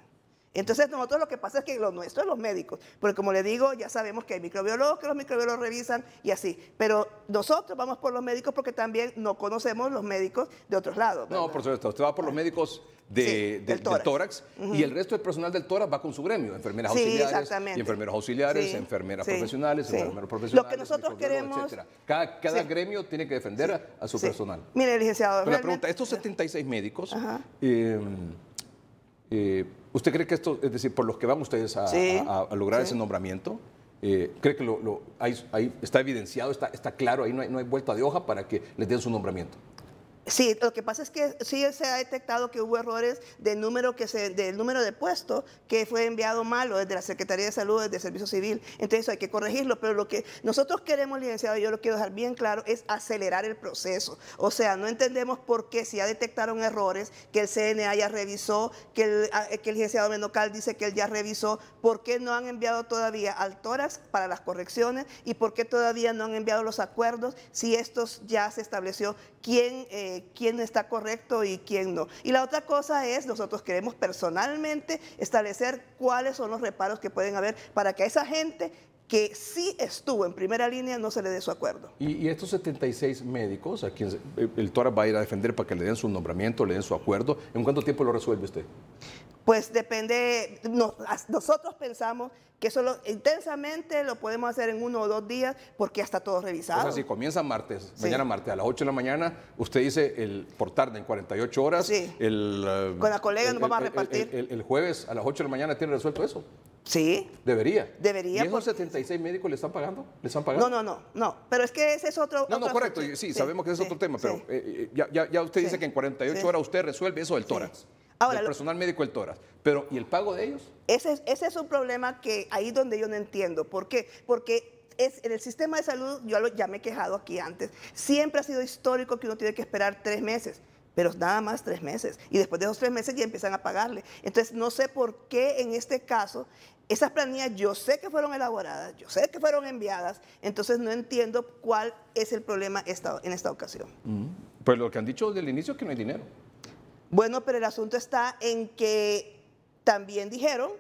Entonces nosotros lo que pasa es que lo nuestro es los médicos, porque como le digo, ya sabemos que hay microbiólogos, que los microbiólogos revisan y así, pero nosotros vamos por los médicos porque también no conocemos los médicos de otros lados, ¿verdad? No, por supuesto, usted va por los médicos del tórax y el resto del personal del tórax va con su gremio, enfermeras auxiliares y enfermeros auxiliares, enfermeras profesionales, enfermeros profesionales, lo que nosotros queremos, etcétera. Cada gremio tiene que defender a su personal. Mire, licenciado, pero la pregunta, estos 76 médicos, ¿usted cree que esto, es decir, por los que van ustedes a lograr ese nombramiento, cree que ahí está evidenciado, está claro, ahí no hay vuelta de hoja para que les den su nombramiento? Sí, lo que pasa es que sí se ha detectado que hubo errores del número de puesto que fue enviado malo desde la Secretaría de Salud, desde el Servicio Civil. Entonces hay que corregirlo, pero lo que nosotros queremos, licenciado, yo lo quiero dejar bien claro, es acelerar el proceso. O sea, no entendemos por qué si ya detectaron errores, que el CNA ya revisó, que el licenciado Menocal dice que él ya revisó, ¿por qué no han enviado todavía al tórax para las correcciones y por qué todavía no han enviado los acuerdos si estos ya se estableció quién está correcto y quién no? Y la otra cosa es, nosotros queremos personalmente establecer cuáles son los reparos que pueden haber para que a esa gente que sí estuvo en primera línea no se le dé su acuerdo. Y estos 76 médicos a quienes el tórax va a ir a defender para que le den su nombramiento, le den su acuerdo, ¿en cuánto tiempo lo resuelve usted? Pues depende, nosotros pensamos que eso intensamente lo podemos hacer en 1 o 2 días porque ya está todo revisado. O sea, si comienza mañana martes a las 8 de la mañana, usted dice por tarde en 48 horas, con la colega nos vamos a repartir. El jueves a las 8 de la mañana tiene resuelto eso. Sí. Debería. ¿Y esos 76 médicos le están pagando? ¿Le están pagando? No, pero es que ese es otro... No, correcto, sí, sabemos que ese es otro tema, pero ya usted dice que en 48 horas usted resuelve eso del tórax. Ahora, del personal médico del tórax. Pero, ¿y el pago de ellos? Ese es un problema que ahí donde yo no entiendo. ¿Por qué? Porque en el sistema de salud, ya me he quejado aquí antes, siempre ha sido histórico que uno tiene que esperar 3 meses. Pero nada más 3 meses. Y después de esos 3 meses ya empiezan a pagarle. Entonces, no sé por qué en este caso, esas planillas yo sé que fueron elaboradas, yo sé que fueron enviadas, entonces no entiendo cuál es el problema en esta ocasión. Pues lo que han dicho desde el inicio es que no hay dinero. Bueno, pero el asunto está en que también dijeron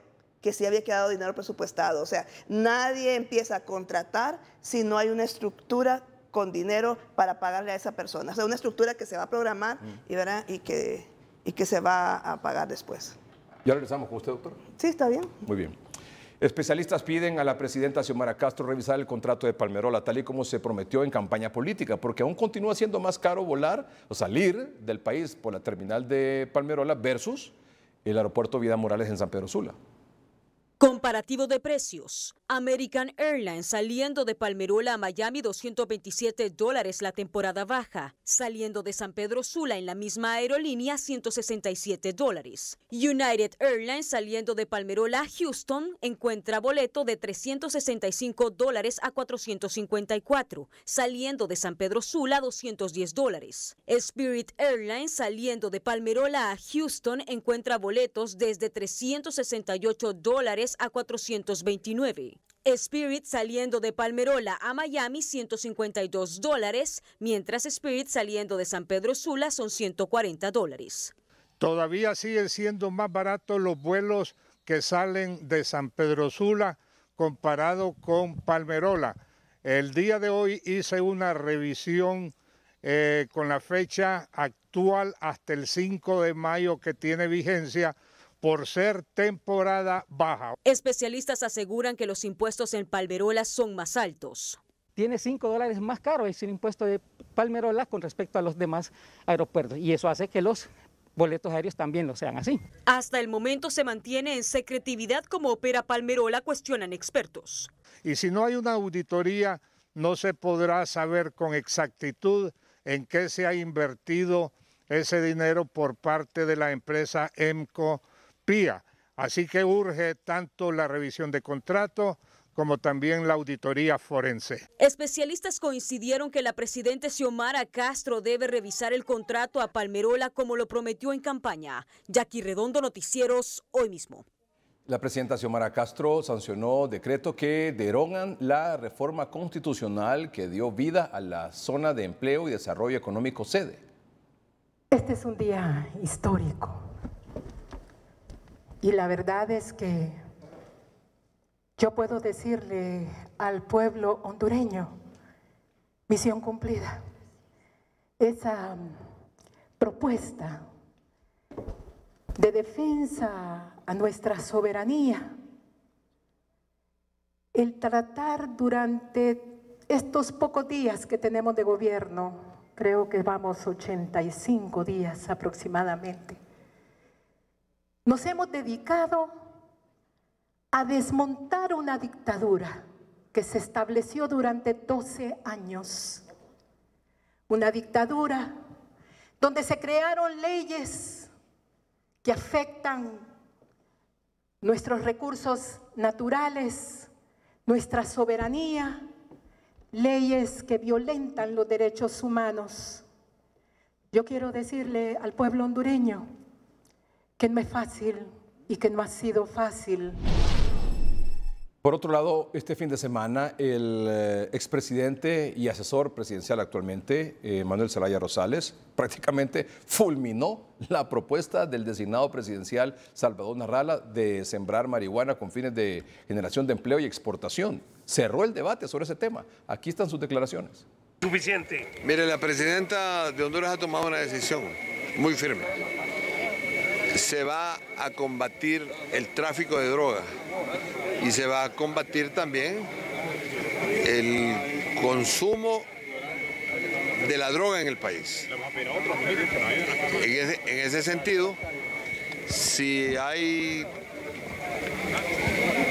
que sí había quedado dinero presupuestado. O sea, nadie empieza a contratar si no hay una estructura con dinero para pagarle a esa persona. O sea, una estructura que se va a programar y que se va a pagar después. ¿Ya regresamos con usted, doctor? Sí, está bien. Muy bien. Especialistas piden a la presidenta Xiomara Castro revisar el contrato de Palmerola, tal y como se prometió en campaña política, porque aún continúa siendo más caro volar o salir del país por la terminal de Palmerola versus el aeropuerto Vida Morales en San Pedro Sula. Comparativo de precios, American Airlines saliendo de Palmerola a Miami $227 la temporada baja, saliendo de San Pedro Sula en la misma aerolínea $167. United Airlines saliendo de Palmerola a Houston encuentra boleto de $365 a $454, saliendo de San Pedro Sula $210. Spirit Airlines saliendo de Palmerola a Houston encuentra boletos desde $368 a $429. Spirit saliendo de Palmerola a Miami $152, mientras Spirit saliendo de San Pedro Sula son $140. Todavía siguen siendo más baratos los vuelos que salen de San Pedro Sula comparado con Palmerola. El día de hoy hice una revisión con la fecha actual hasta el 5 de mayo que tiene vigencia por ser temporada baja. Especialistas aseguran que los impuestos en Palmerola son más altos. Tiene $5 más caro el impuesto de Palmerola con respecto a los demás aeropuertos y eso hace que los boletos aéreos también lo sean así. Hasta el momento se mantiene en secretividad cómo opera Palmerola, cuestionan expertos. Y si no hay una auditoría, no se podrá saber con exactitud en qué se ha invertido ese dinero por parte de la empresa EMCO-PIA. Así que urge tanto la revisión de contrato como también la auditoría forense. Especialistas coincidieron que la presidenta Xiomara Castro debe revisar el contrato a Palmerola como lo prometió en campaña. Jackie Redondo, Noticieros, hoy mismo. La presidenta Xiomara Castro sancionó decreto que derogan la reforma constitucional que dio vida a la Zona de Empleo y Desarrollo Económico sede. Este es un día histórico y la verdad es que yo puedo decirle al pueblo hondureño, misión cumplida. Esa propuesta de defensa a nuestra soberanía, el tratar durante estos pocos días que tenemos de gobierno, creo que vamos 85 días aproximadamente, nos hemos dedicado a desmontar una dictadura que se estableció durante 12 años. Una dictadura donde se crearon leyes que afectan nuestros recursos naturales, nuestra soberanía, leyes que violentan los derechos humanos. Yo quiero decirle al pueblo hondureño que no es fácil y que no ha sido fácil. Por otro lado, este fin de semana, el expresidente y asesor presidencial actualmente, Manuel Zelaya Rosales, prácticamente fulminó la propuesta del designado presidencial Salvador Narrala de sembrar marihuana con fines de generación de empleo y exportación. Cerró el debate sobre ese tema. Aquí están sus declaraciones. Suficiente. Mire, la presidenta de Honduras ha tomado una decisión muy firme. Se va a combatir el tráfico de drogas y se va a combatir también el consumo de la droga en el país. En ese sentido, si hay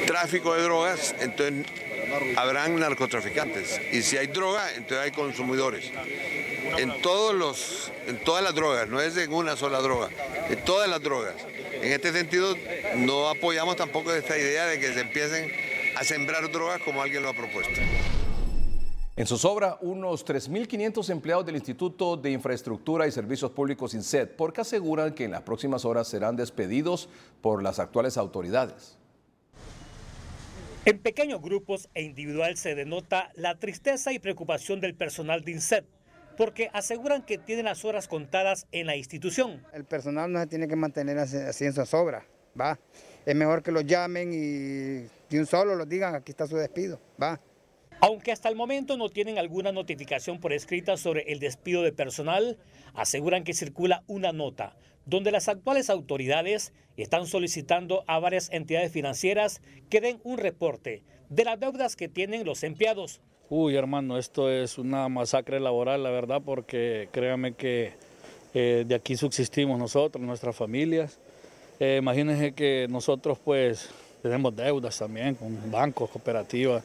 tráfico de drogas, entonces habrán narcotraficantes. Y si hay droga, entonces hay consumidores. En todas las drogas, no es en una sola droga, en todas las drogas. En este sentido, no apoyamos tampoco esta idea de que se empiecen a sembrar drogas como alguien lo ha propuesto. En zozobra, unos 3.500 empleados del Instituto de Infraestructura y Servicios Públicos INSET, porque aseguran que en las próximas horas serán despedidos por las actuales autoridades. En pequeños grupos e individual se denota la tristeza y preocupación del personal de INSET, porque aseguran que tienen las horas contadas en la institución. El personal no se tiene que mantener así en zozobra, ¿va? Es mejor que los llamen y de un solo los digan, aquí está su despido, ¿va? Aunque hasta el momento no tienen alguna notificación por escrita sobre el despido de personal, aseguran que circula una nota donde las actuales autoridades están solicitando a varias entidades financieras que den un reporte de las deudas que tienen los empleados. Uy, hermano, esto es una masacre laboral, la verdad, porque créanme que de aquí subsistimos nosotros, nuestras familias. Imagínense que nosotros pues tenemos deudas también con bancos, cooperativas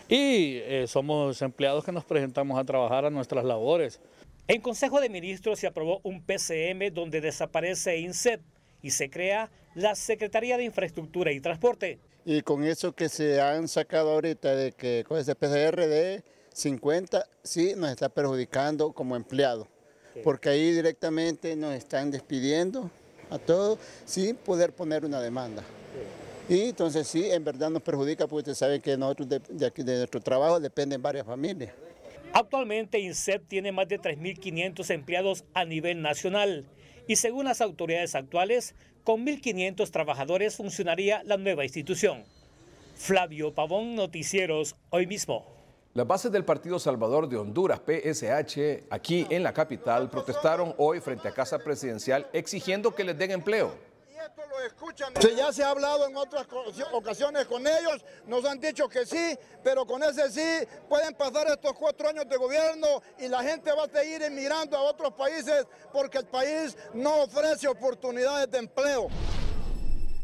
y somos empleados que nos presentamos a trabajar a nuestras labores. En Consejo de Ministros se aprobó un PCM donde desaparece INSEP y se crea la Secretaría de Infraestructura y Transporte. Y con eso que se han sacado ahorita de que con ese PCR de 50, sí nos está perjudicando como empleados, porque ahí directamente nos están despidiendo a todos sin poder poner una demanda. Y entonces sí, en verdad nos perjudica porque ustedes saben que nosotros de aquí de nuestro trabajo dependen varias familias. Actualmente INSEP tiene más de 3.500 empleados a nivel nacional y según las autoridades actuales, con 1.500 trabajadores funcionaría la nueva institución. Flavio Pavón, Noticieros, Hoy Mismo. Las bases del Partido Salvador de Honduras, PSH, aquí en la capital, protestaron hoy frente a Casa Presidencial exigiendo que les den empleo. Si ya se ha hablado en otras ocasiones con ellos, nos han dicho que sí, pero con ese sí pueden pasar estos 4 años de gobierno y la gente va a seguir emigrando a otros países porque el país no ofrece oportunidades de empleo.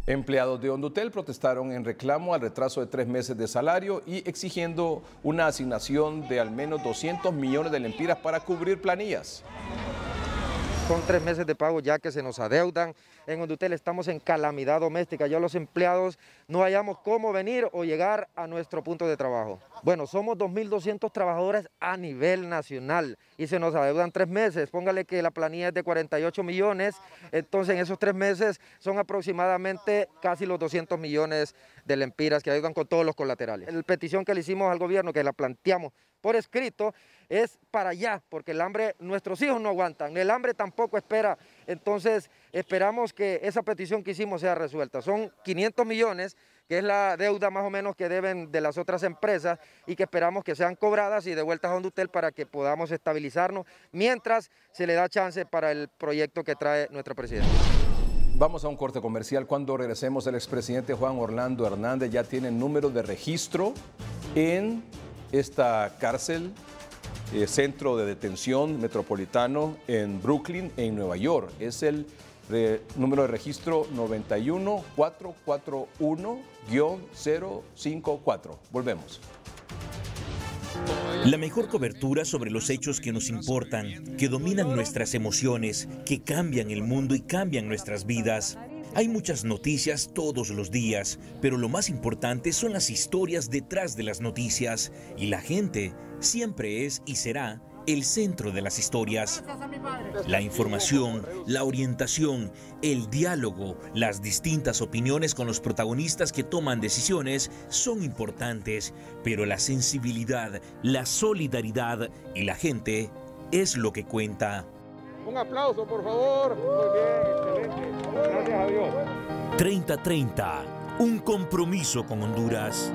Empleados de Hondutel protestaron en reclamo al retraso de 3 meses de salario y exigiendo una asignación de al menos 200 millones de lempiras para cubrir planillas. Son 3 meses de pago ya que se nos adeudan. En Hondutel estamos en calamidad doméstica. Ya los empleados no hallamos cómo venir o llegar a nuestro punto de trabajo. Bueno, somos 2.200 trabajadores a nivel nacional y se nos adeudan 3 meses. Póngale que la planilla es de 48 millones, entonces en esos 3 meses son aproximadamente casi los 200 millones de lempiras que adeudan con todos los colaterales. La petición que le hicimos al gobierno, que la planteamos por escrito, es para allá, porque el hambre, nuestros hijos no aguantan, el hambre tampoco espera, entonces esperamos que esa petición que hicimos sea resuelta. Son 500 millones, que es la deuda más o menos que deben de las otras empresas y que esperamos que sean cobradas y devueltas a Hondutel para que podamos estabilizarnos mientras se le da chance para el proyecto que trae nuestra presidenta. Vamos a un corte comercial. Cuando regresemos, el expresidente Juan Orlando Hernández ya tiene número de registro en esta cárcel, centro de detención metropolitano en Brooklyn, en Nueva York. Es el número de registro 91441-054. Volvemos. La mejor cobertura sobre los hechos que nos importan, que dominan nuestras emociones, que cambian el mundo y cambian nuestras vidas. Hay muchas noticias todos los días, pero lo más importante son las historias detrás de las noticias. Y la gente siempre es y será el centro de las historias. La información, la orientación, el diálogo, las distintas opiniones con los protagonistas que toman decisiones son importantes, pero la sensibilidad, la solidaridad y la gente es lo que cuenta. Un aplauso, por favor. Muy bien, excelente. Gracias a Dios. 30-30, un compromiso con Honduras.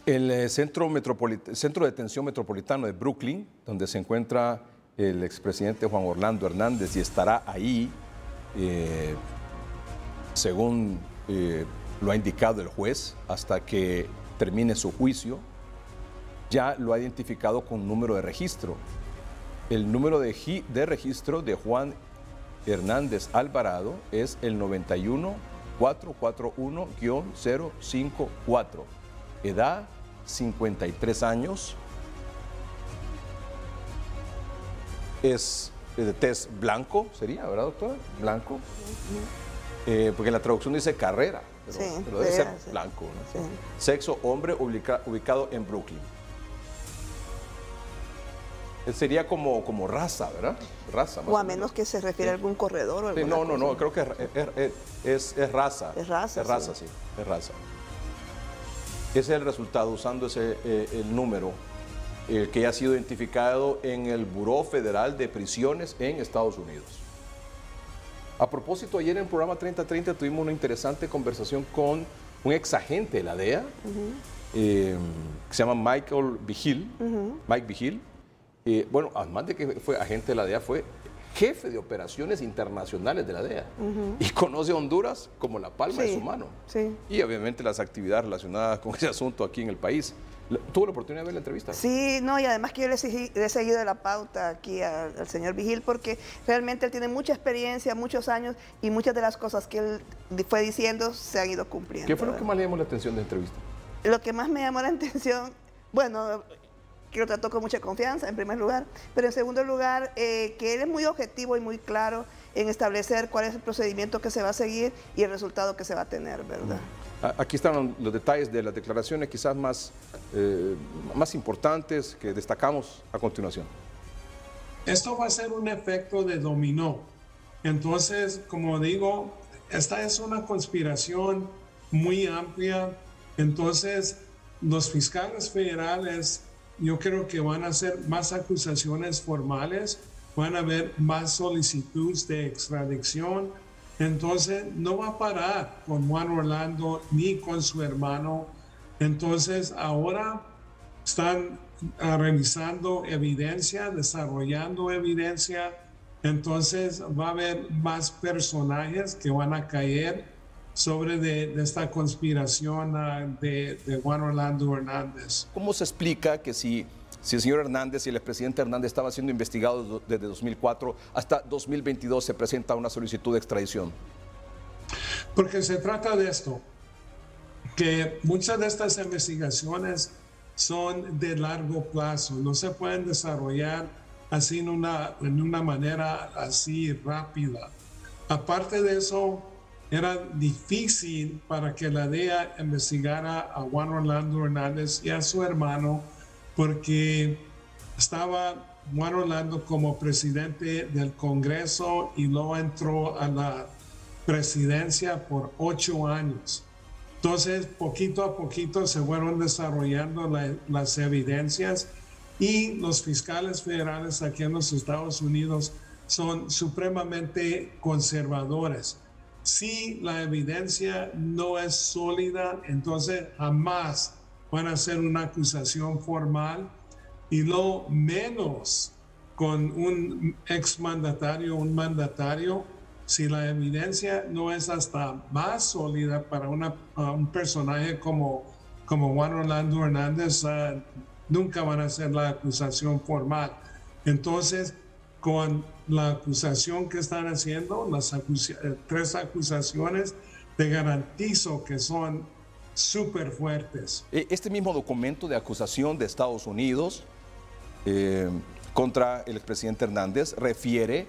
El centro de detención metropolitano de Brooklyn, donde se encuentra el expresidente Juan Orlando Hernández y estará ahí, según lo ha indicado el juez, hasta que termine su juicio, ya lo ha identificado con número de registro. El número de registro de Juan Hernández Alvarado es el 91441-054. Edad 53 años. Es de tez blanco, sería, ¿verdad, doctora? Blanco. Porque la traducción dice carrera, pero debe ser blanco, ¿no? Sí. Sexo, hombre, ubicado en Brooklyn. Sería como raza, ¿verdad? Raza. O a menos que se refiere a algún corredor o alguna cosa. No, creo que es raza. Es raza. Es raza, sí, es raza. Ese es el resultado usando el número que ya ha sido identificado en el Buró Federal de Prisiones en Estados Unidos. A propósito, ayer en el programa 30-30 tuvimos una interesante conversación con un ex agente de la DEA, que se llama Mike Vigil. Bueno, además de que fue agente de la DEA, fue jefe de operaciones internacionales de la DEA y conoce a Honduras como la palma de su mano. Y obviamente las actividades relacionadas con ese asunto aquí en el país. ¿Tuvo la oportunidad de ver la entrevista? Sí, no, y además que yo le he seguido la pauta aquí al señor Vigil, porque realmente él tiene mucha experiencia, muchos años, y muchas de las cosas que él fue diciendo se han ido cumpliendo. ¿Qué fue lo que más le llamó la atención de la entrevista? Lo que más me llamó la atención, bueno, que lo trató con mucha confianza en primer lugar, pero en segundo lugar, que él es muy objetivo y muy claro en establecer cuál es el procedimiento que se va a seguir y el resultado que se va a tener, ¿verdad? Aquí están los detalles de las declaraciones quizás más importantes que destacamos a continuación. Esto va a ser un efecto de dominó. Entonces, como digo, esta es una conspiración muy amplia. Entonces, los fiscales federales, yo creo que van a hacer más acusaciones formales, van a haber más solicitudes de extradición. Entonces, no va a parar con Juan Orlando ni con su hermano. Entonces, ahora están revisando evidencia, desarrollando evidencia. Entonces, va a haber más personajes que van a caer sobre de esta conspiración de Juan Orlando Hernández. ¿Cómo se explica que si el señor Hernández y el expresidente Hernández estaba siendo investigados desde 2004 hasta 2022 se presenta una solicitud de extradición? Porque se trata de esto, que muchas de estas investigaciones son de largo plazo, no se pueden desarrollar así en una manera así rápida. Aparte de eso, era difícil para que la DEA investigara a Juan Orlando Hernández y a su hermano, porque estaba Juan Orlando como presidente del Congreso y luego entró a la presidencia por 8 años. Entonces, poquito a poquito se fueron desarrollando las evidencias, y los fiscales federales aquí en los Estados Unidos son supremamente conservadores. Si la evidencia no es sólida, entonces jamás van a hacer una acusación formal, y lo menos con un exmandatario, un mandatario. Si la evidencia no es hasta más sólida para un personaje como Juan Orlando Hernández, nunca van a hacer la acusación formal. Entonces, con la acusación que están haciendo, las 3 acusaciones, te garantizo que son súper fuertes. Este mismo documento de acusación de Estados Unidos contra el expresidente Hernández refiere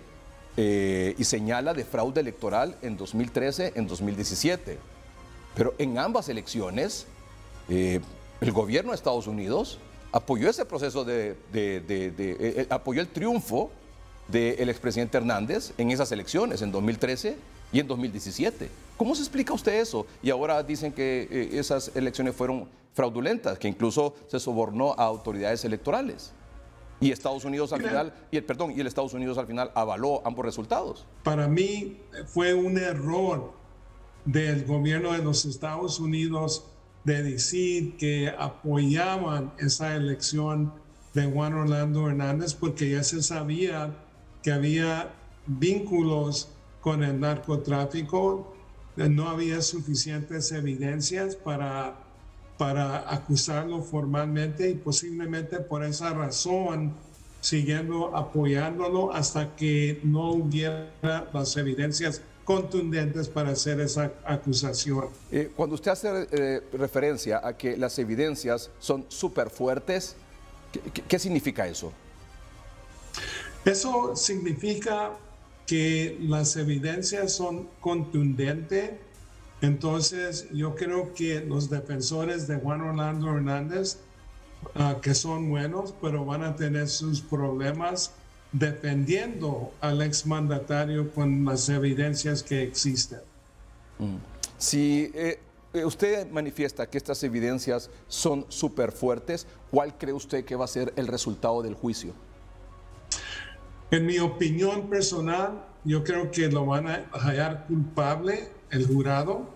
y señala de fraude electoral en 2013, en 2017. Pero en ambas elecciones, el gobierno de Estados Unidos apoyó ese proceso apoyó el triunfo del expresidente Hernández en esas elecciones, en 2013 y en 2017. ¿Cómo se explica usted eso? Y ahora dicen que esas elecciones fueron fraudulentas, que incluso se sobornó a autoridades electorales. Y Estados Unidos al final, el Estados Unidos al final avaló ambos resultados. Para mí fue un error del gobierno de los Estados Unidos de decir que apoyaban esa elección de Juan Orlando Hernández, porque ya se sabía que había vínculos con el narcotráfico. No había suficientes evidencias para acusarlo formalmente, y posiblemente por esa razón siguiendo apoyándolo hasta que no hubiera las evidencias contundentes para hacer esa acusación. Cuando usted hace referencia a que las evidencias son súper fuertes, ¿qué significa eso? Eso significa que las evidencias son contundentes. Entonces, yo creo que los defensores de Juan Orlando Hernández, que son buenos, pero van a tener sus problemas defendiendo al exmandatario con las evidencias que existen. Si usted manifiesta que estas evidencias son súper fuertes, ¿cuál cree usted que va a ser el resultado del juicio? En mi opinión personal, yo creo que lo van a hallar culpable el jurado,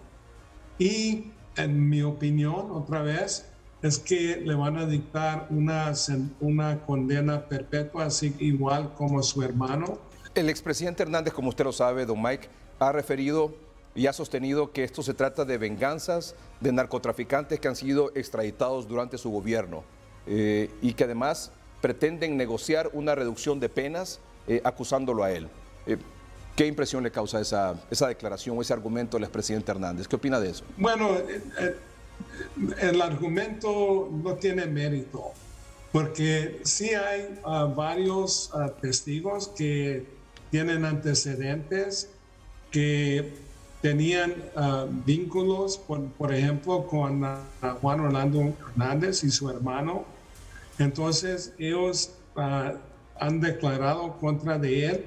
y en mi opinión, otra vez, es que le van a dictar una condena perpetua, así igual como su hermano. El expresidente Hernández, como usted lo sabe, don Mike, ha referido y ha sostenido que esto se trata de venganzas de narcotraficantes que han sido extraditados durante su gobierno y que además pretenden negociar una reducción de penas acusándolo a él. ¿Qué impresión le causa esa declaración o ese argumento del expresidente Hernández? ¿Qué opina de eso? Bueno, el argumento no tiene mérito, porque sí hay varios testigos que tienen antecedentes, que tenían vínculos, por ejemplo, con Juan Orlando Hernández y su hermano. Entonces, ellos han declarado contra de él.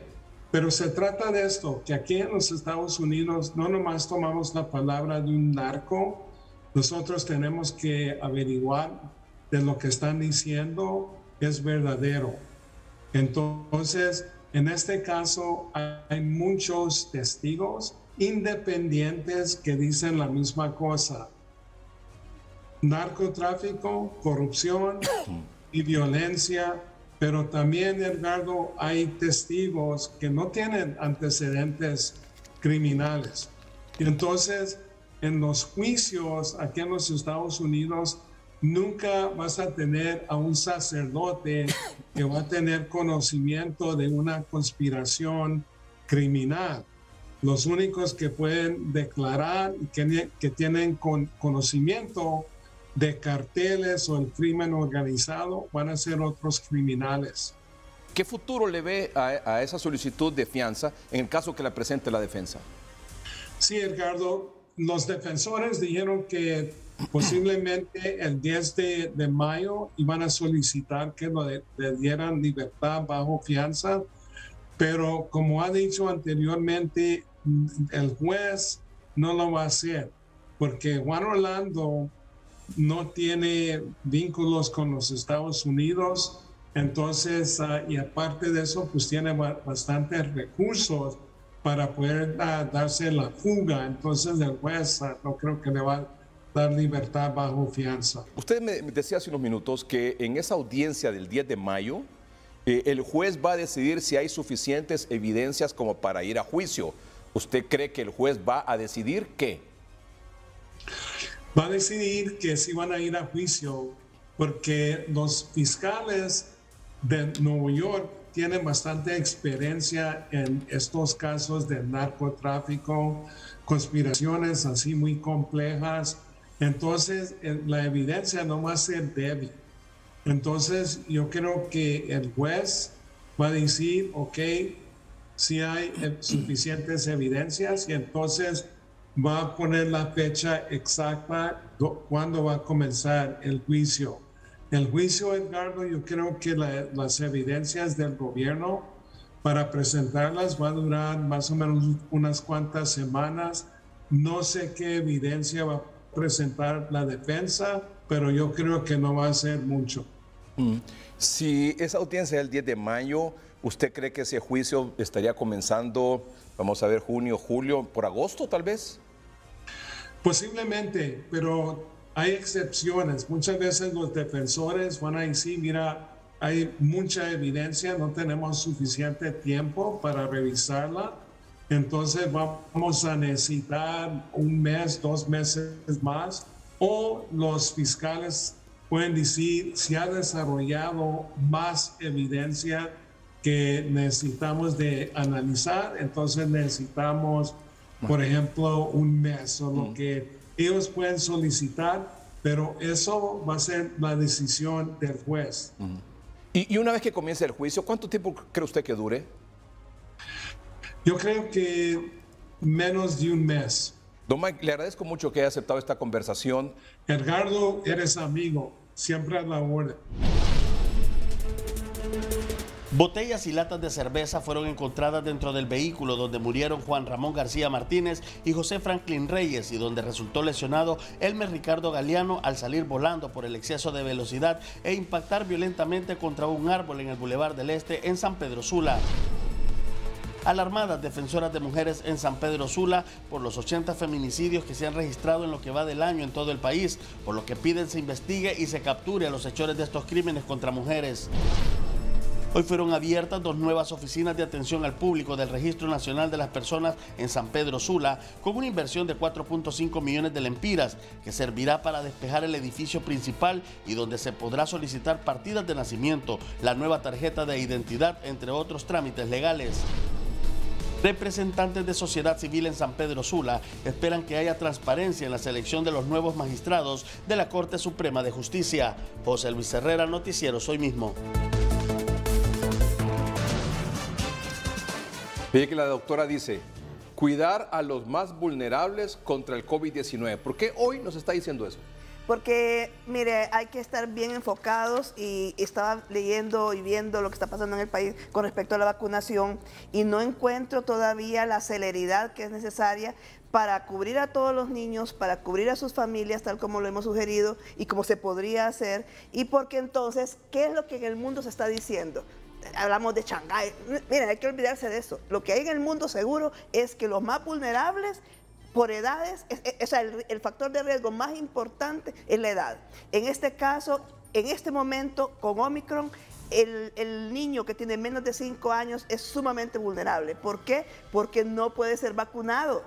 Pero se trata de esto, que aquí en los Estados Unidos no nomás tomamos la palabra de un narco, nosotros tenemos que averiguar de lo que están diciendo es verdadero. Entonces, en este caso hay muchos testigos independientes que dicen la misma cosa. Narcotráfico, corrupción y violencia. Pero también, Edgardo, hay testigos que no tienen antecedentes criminales. Y entonces, en los juicios aquí en los Estados Unidos, nunca vas a tener a un sacerdote que va a tener conocimiento de una conspiración criminal. Los únicos que pueden declarar y que tienen conocimiento de carteles o el crimen organizado van a ser otros criminales. ¿Qué futuro le ve a esa solicitud de fianza en el caso que la presente la defensa? Sí, Edgardo, los defensores dijeron que posiblemente el 10 de mayo iban a solicitar que le dieran libertad bajo fianza, pero como ha dicho anteriormente, el juez no lo va a hacer, porque Juan Orlando no tiene vínculos con los Estados Unidos, entonces, y aparte de eso, pues tiene bastantes recursos para poder darse la fuga, entonces el juez no creo que le va a dar libertad bajo fianza. Usted me decía hace unos minutos que en esa audiencia del 10 de mayo, el juez va a decidir si hay suficientes evidencias como para ir a juicio. ¿Usted cree que el juez va a decidir qué? Va a decidir que sí van a ir a juicio, porque los fiscales de Nueva York tienen bastante experiencia en estos casos de narcotráfico, conspiraciones así muy complejas. Entonces, la evidencia no va a ser débil. Entonces, yo creo que el juez va a decir, ok, si hay suficientes evidencias, y entonces va a poner la fecha exacta cuándo va a comenzar el juicio. El juicio, Edgardo, yo creo que las evidencias del gobierno para presentarlas va a durar más o menos unas cuantas semanas. No sé qué evidencia va a presentar la defensa, pero yo creo que no va a ser mucho. Si esa audiencia es el 10 de mayo, ¿usted cree que ese juicio estaría comenzando, vamos a ver, junio, julio, por agosto tal vez? Posiblemente, pero hay excepciones. Muchas veces los defensores van a decir, mira, hay mucha evidencia, no tenemos suficiente tiempo para revisarla, entonces vamos a necesitar un mes, 2 meses más, o los fiscales pueden decir si ha desarrollado más evidencia que necesitamos de analizar, entonces necesitamos, por ejemplo, un mes o lo que ellos pueden solicitar, pero eso va a ser la decisión del juez. Y una vez que comience el juicio, ¿cuánto tiempo cree usted que dure? Yo creo que menos de un mes. Don Mike, le agradezco mucho que haya aceptado esta conversación. Edgardo, eres amigo, siempre a la orden. Botellas y latas de cerveza fueron encontradas dentro del vehículo donde murieron Juan Ramón García Martínez y José Franklin Reyes, y donde resultó lesionado Elmer Ricardo Galeano al salir volando por el exceso de velocidad e impactar violentamente contra un árbol en el Boulevard del Este en San Pedro Sula. Alarmadas defensoras de mujeres en San Pedro Sula por los 80 feminicidios que se han registrado en lo que va del año en todo el país, por lo que piden se investigue y se capture a los hechores de estos crímenes contra mujeres. Hoy fueron abiertas 2 nuevas oficinas de atención al público del Registro Nacional de las Personas en San Pedro Sula, con una inversión de 4.5 millones de lempiras, que servirá para despejar el edificio principal y donde se podrá solicitar partidas de nacimiento, la nueva tarjeta de identidad, entre otros trámites legales. Representantes de sociedad civil en San Pedro Sula esperan que haya transparencia en la selección de los nuevos magistrados de la Corte Suprema de Justicia. José Luis Herrera, Noticiero Hoy Mismo. Fíjate que la doctora dice, cuidar a los más vulnerables contra el COVID-19. ¿Por qué hoy nos está diciendo eso? Porque, mire, hay que estar bien enfocados y estaba leyendo y viendo lo que está pasando en el país con respecto a la vacunación y no encuentro todavía la celeridad que es necesaria para cubrir a todos los niños, para cubrir a sus familias, tal como lo hemos sugerido y como se podría hacer. Y porque entonces, ¿qué es lo que en el mundo se está diciendo? Hablamos de Shanghái. Miren, hay que olvidarse de eso. Lo que hay en el mundo seguro es que los más vulnerables por edades, o sea, el factor de riesgo más importante es la edad. En este caso, en este momento, con Omicron, el niño que tiene menos de 5 años es sumamente vulnerable. ¿Por qué? Porque no puede ser vacunado.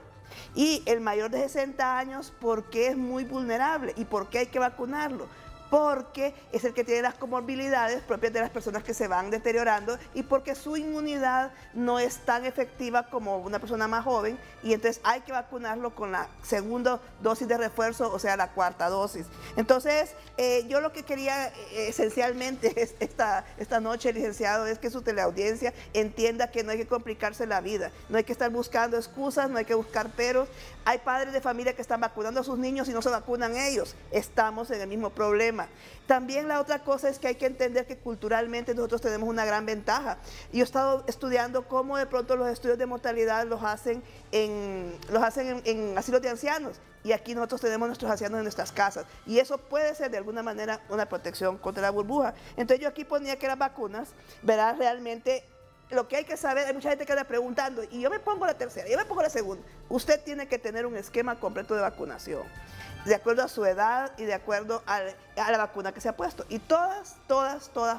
Y el mayor de 60 años, ¿por qué es muy vulnerable? ¿Y por qué hay que vacunarlo? Porque es el que tiene las comorbilidades propias de las personas que se van deteriorando y porque su inmunidad no es tan efectiva como una persona más joven y entonces hay que vacunarlo con la segunda dosis de refuerzo, o sea, la 4ª dosis. Entonces, yo lo que quería esencialmente esta noche, licenciado, es que su teleaudiencia entienda que no hay que complicarse la vida, no hay que estar buscando excusas, no hay que buscar peros. Hay padres de familia que están vacunando a sus niños y no se vacunan ellos. Estamos en el mismo problema. También la otra cosa es que hay que entender que culturalmente nosotros tenemos una gran ventaja. Yo he estado estudiando cómo de pronto los estudios de mortalidad los hacen en asilos de ancianos. Y aquí nosotros tenemos nuestros ancianos en nuestras casas. Y eso puede ser de alguna manera una protección contra la burbuja. Entonces yo aquí ponía que las vacunas, ¿verdad? Realmente lo que hay que saber, hay mucha gente que anda preguntando, y yo me pongo la tercera, yo me pongo la segunda. Usted tiene que tener un esquema completo de vacunación, de acuerdo a su edad y de acuerdo a la vacuna que se ha puesto. Y todas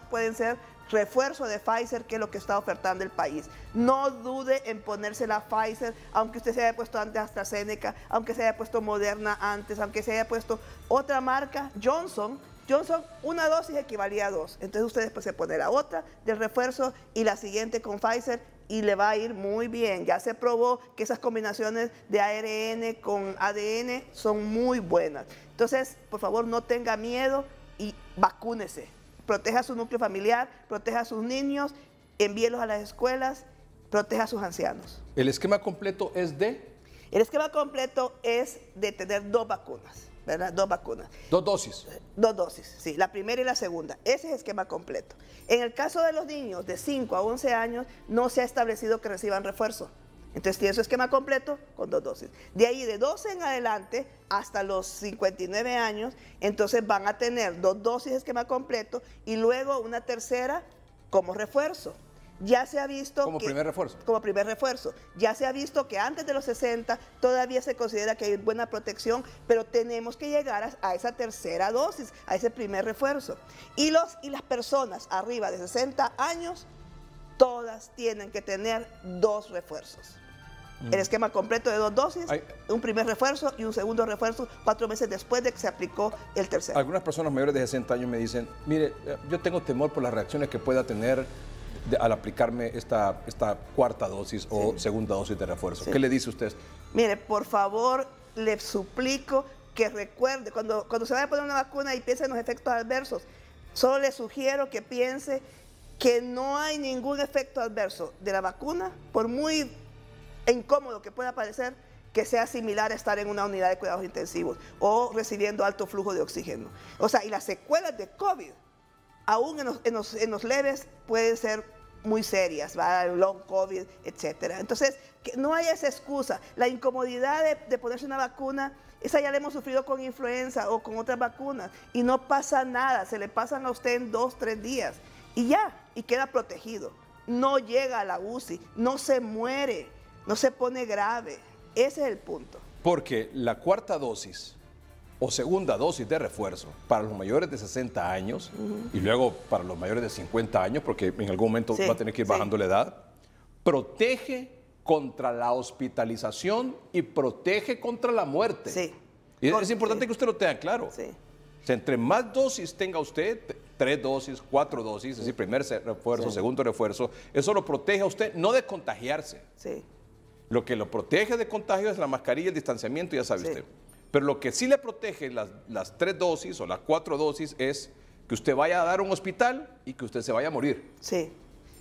pueden ser refuerzo de Pfizer, que es lo que está ofertando el país. No dude en ponerse la Pfizer, aunque usted se haya puesto antes AstraZeneca, aunque se haya puesto Moderna antes, aunque se haya puesto otra marca, Johnson, una dosis equivalía a 2. Entonces usted después se pone la otra del refuerzo y la siguiente con Pfizer y le va a ir muy bien. Ya se probó que esas combinaciones de ARN con ADN son muy buenas. Entonces, por favor, no tenga miedo y vacúnese. Proteja a su núcleo familiar, proteja a sus niños, envíelos a las escuelas, proteja a sus ancianos. ¿El esquema completo es de? El esquema completo es de tener 2 vacunas. ¿Verdad? 2 vacunas. 2 dosis. 2 dosis, sí, la primera y la segunda. Ese es el esquema completo. En el caso de los niños de 5 a 11 años, no se ha establecido que reciban refuerzo. Entonces tiene su esquema completo con 2 dosis. De ahí, de 12 en adelante, hasta los 59 años, entonces van a tener 2 dosis de esquema completo y luego una tercera como refuerzo. Ya se ha visto como primer refuerzo. Como primer refuerzo. Ya se ha visto que antes de los 60 todavía se considera que hay buena protección, pero tenemos que llegar a esa tercera dosis, a ese primer refuerzo. Y las personas arriba de 60 años, todas tienen que tener 2 refuerzos. El esquema completo de 2 dosis, un primer refuerzo y un segundo refuerzo 4 meses después de que se aplicó el tercero. Algunas personas mayores de 60 años me dicen, mire, yo tengo temor por las reacciones que pueda tener al aplicarme esta 4ª dosis o segunda dosis de refuerzo. Sí. ¿Qué le dice usted? Mire, por favor, le suplico que recuerde, cuando se vaya a poner una vacuna y piense en los efectos adversos, solo le sugiero que piense que no hay ningún efecto adverso de la vacuna, por muy incómodo que pueda parecer, que sea similar a estar en una unidad de cuidados intensivos o recibiendo alto flujo de oxígeno. O sea, y las secuelas de COVID, aún en los leves, pueden ser muy serias, ¿va? Long COVID, etcétera. Entonces, que no haya esa excusa. La incomodidad de ponerse una vacuna, esa ya la hemos sufrido con influenza o con otras vacunas y no pasa nada, se le pasan a usted en 2, 3 días y ya, y queda protegido. No llega a la UCI, no se muere, no se pone grave. Ese es el punto. Porque la 4ª dosis o segunda dosis de refuerzo para los mayores de 60 años y luego para los mayores de 50 años, porque en algún momento va a tener que ir bajando la edad, protege contra la hospitalización y protege contra la muerte. Sí. Y es importante que usted lo tenga claro. Sí. O sea, entre más dosis tenga usted, 3 dosis, 4 dosis, es decir, primer refuerzo, segundo refuerzo, eso lo protege a usted no de contagiarse. Sí. Lo que lo protege de contagio es la mascarilla, el distanciamiento, ya sabe usted. Pero lo que sí le protege las 3 dosis o las 4 dosis es que usted vaya a dar un hospital y que usted se vaya a morir. Sí.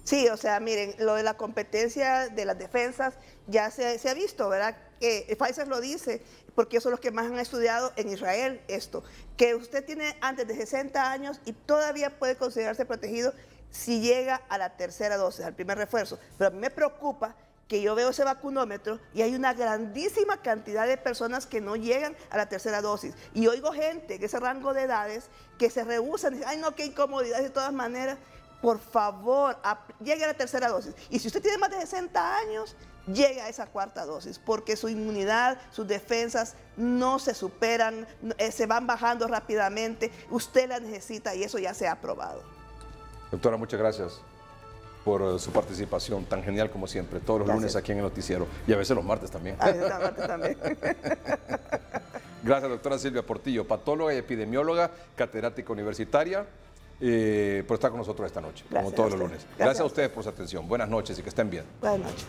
Sí, o sea, miren, lo de la competencia de las defensas ya se ha visto, ¿verdad? Pfizer lo dice, porque ellos son los que más han estudiado en Israel esto, que usted tiene antes de 60 años y todavía puede considerarse protegido si llega a la tercera dosis, al primer refuerzo. Pero a mí me preocupa que yo veo ese vacunómetro y hay una grandísima cantidad de personas que no llegan a la tercera dosis. Y oigo gente en ese rango de edades que se rehúsan, dicen, ay no, qué incomodidad, de todas maneras. Por favor, llegue a la tercera dosis. Y si usted tiene más de 60 años, llegue a esa cuarta dosis, porque su inmunidad, sus defensas no se superan, se van bajando rápidamente. Usted la necesita y eso ya se ha probado. Doctora, muchas gracias por su participación tan genial como siempre, todos los lunes aquí en el noticiero y a veces los martes también. A veces los martes también. Gracias, doctora Silvia Portillo, patóloga y epidemióloga, catedrática universitaria, por estar con nosotros esta noche, como todos los lunes. Gracias a ustedes por su atención. Buenas noches y que estén bien. Buenas noches.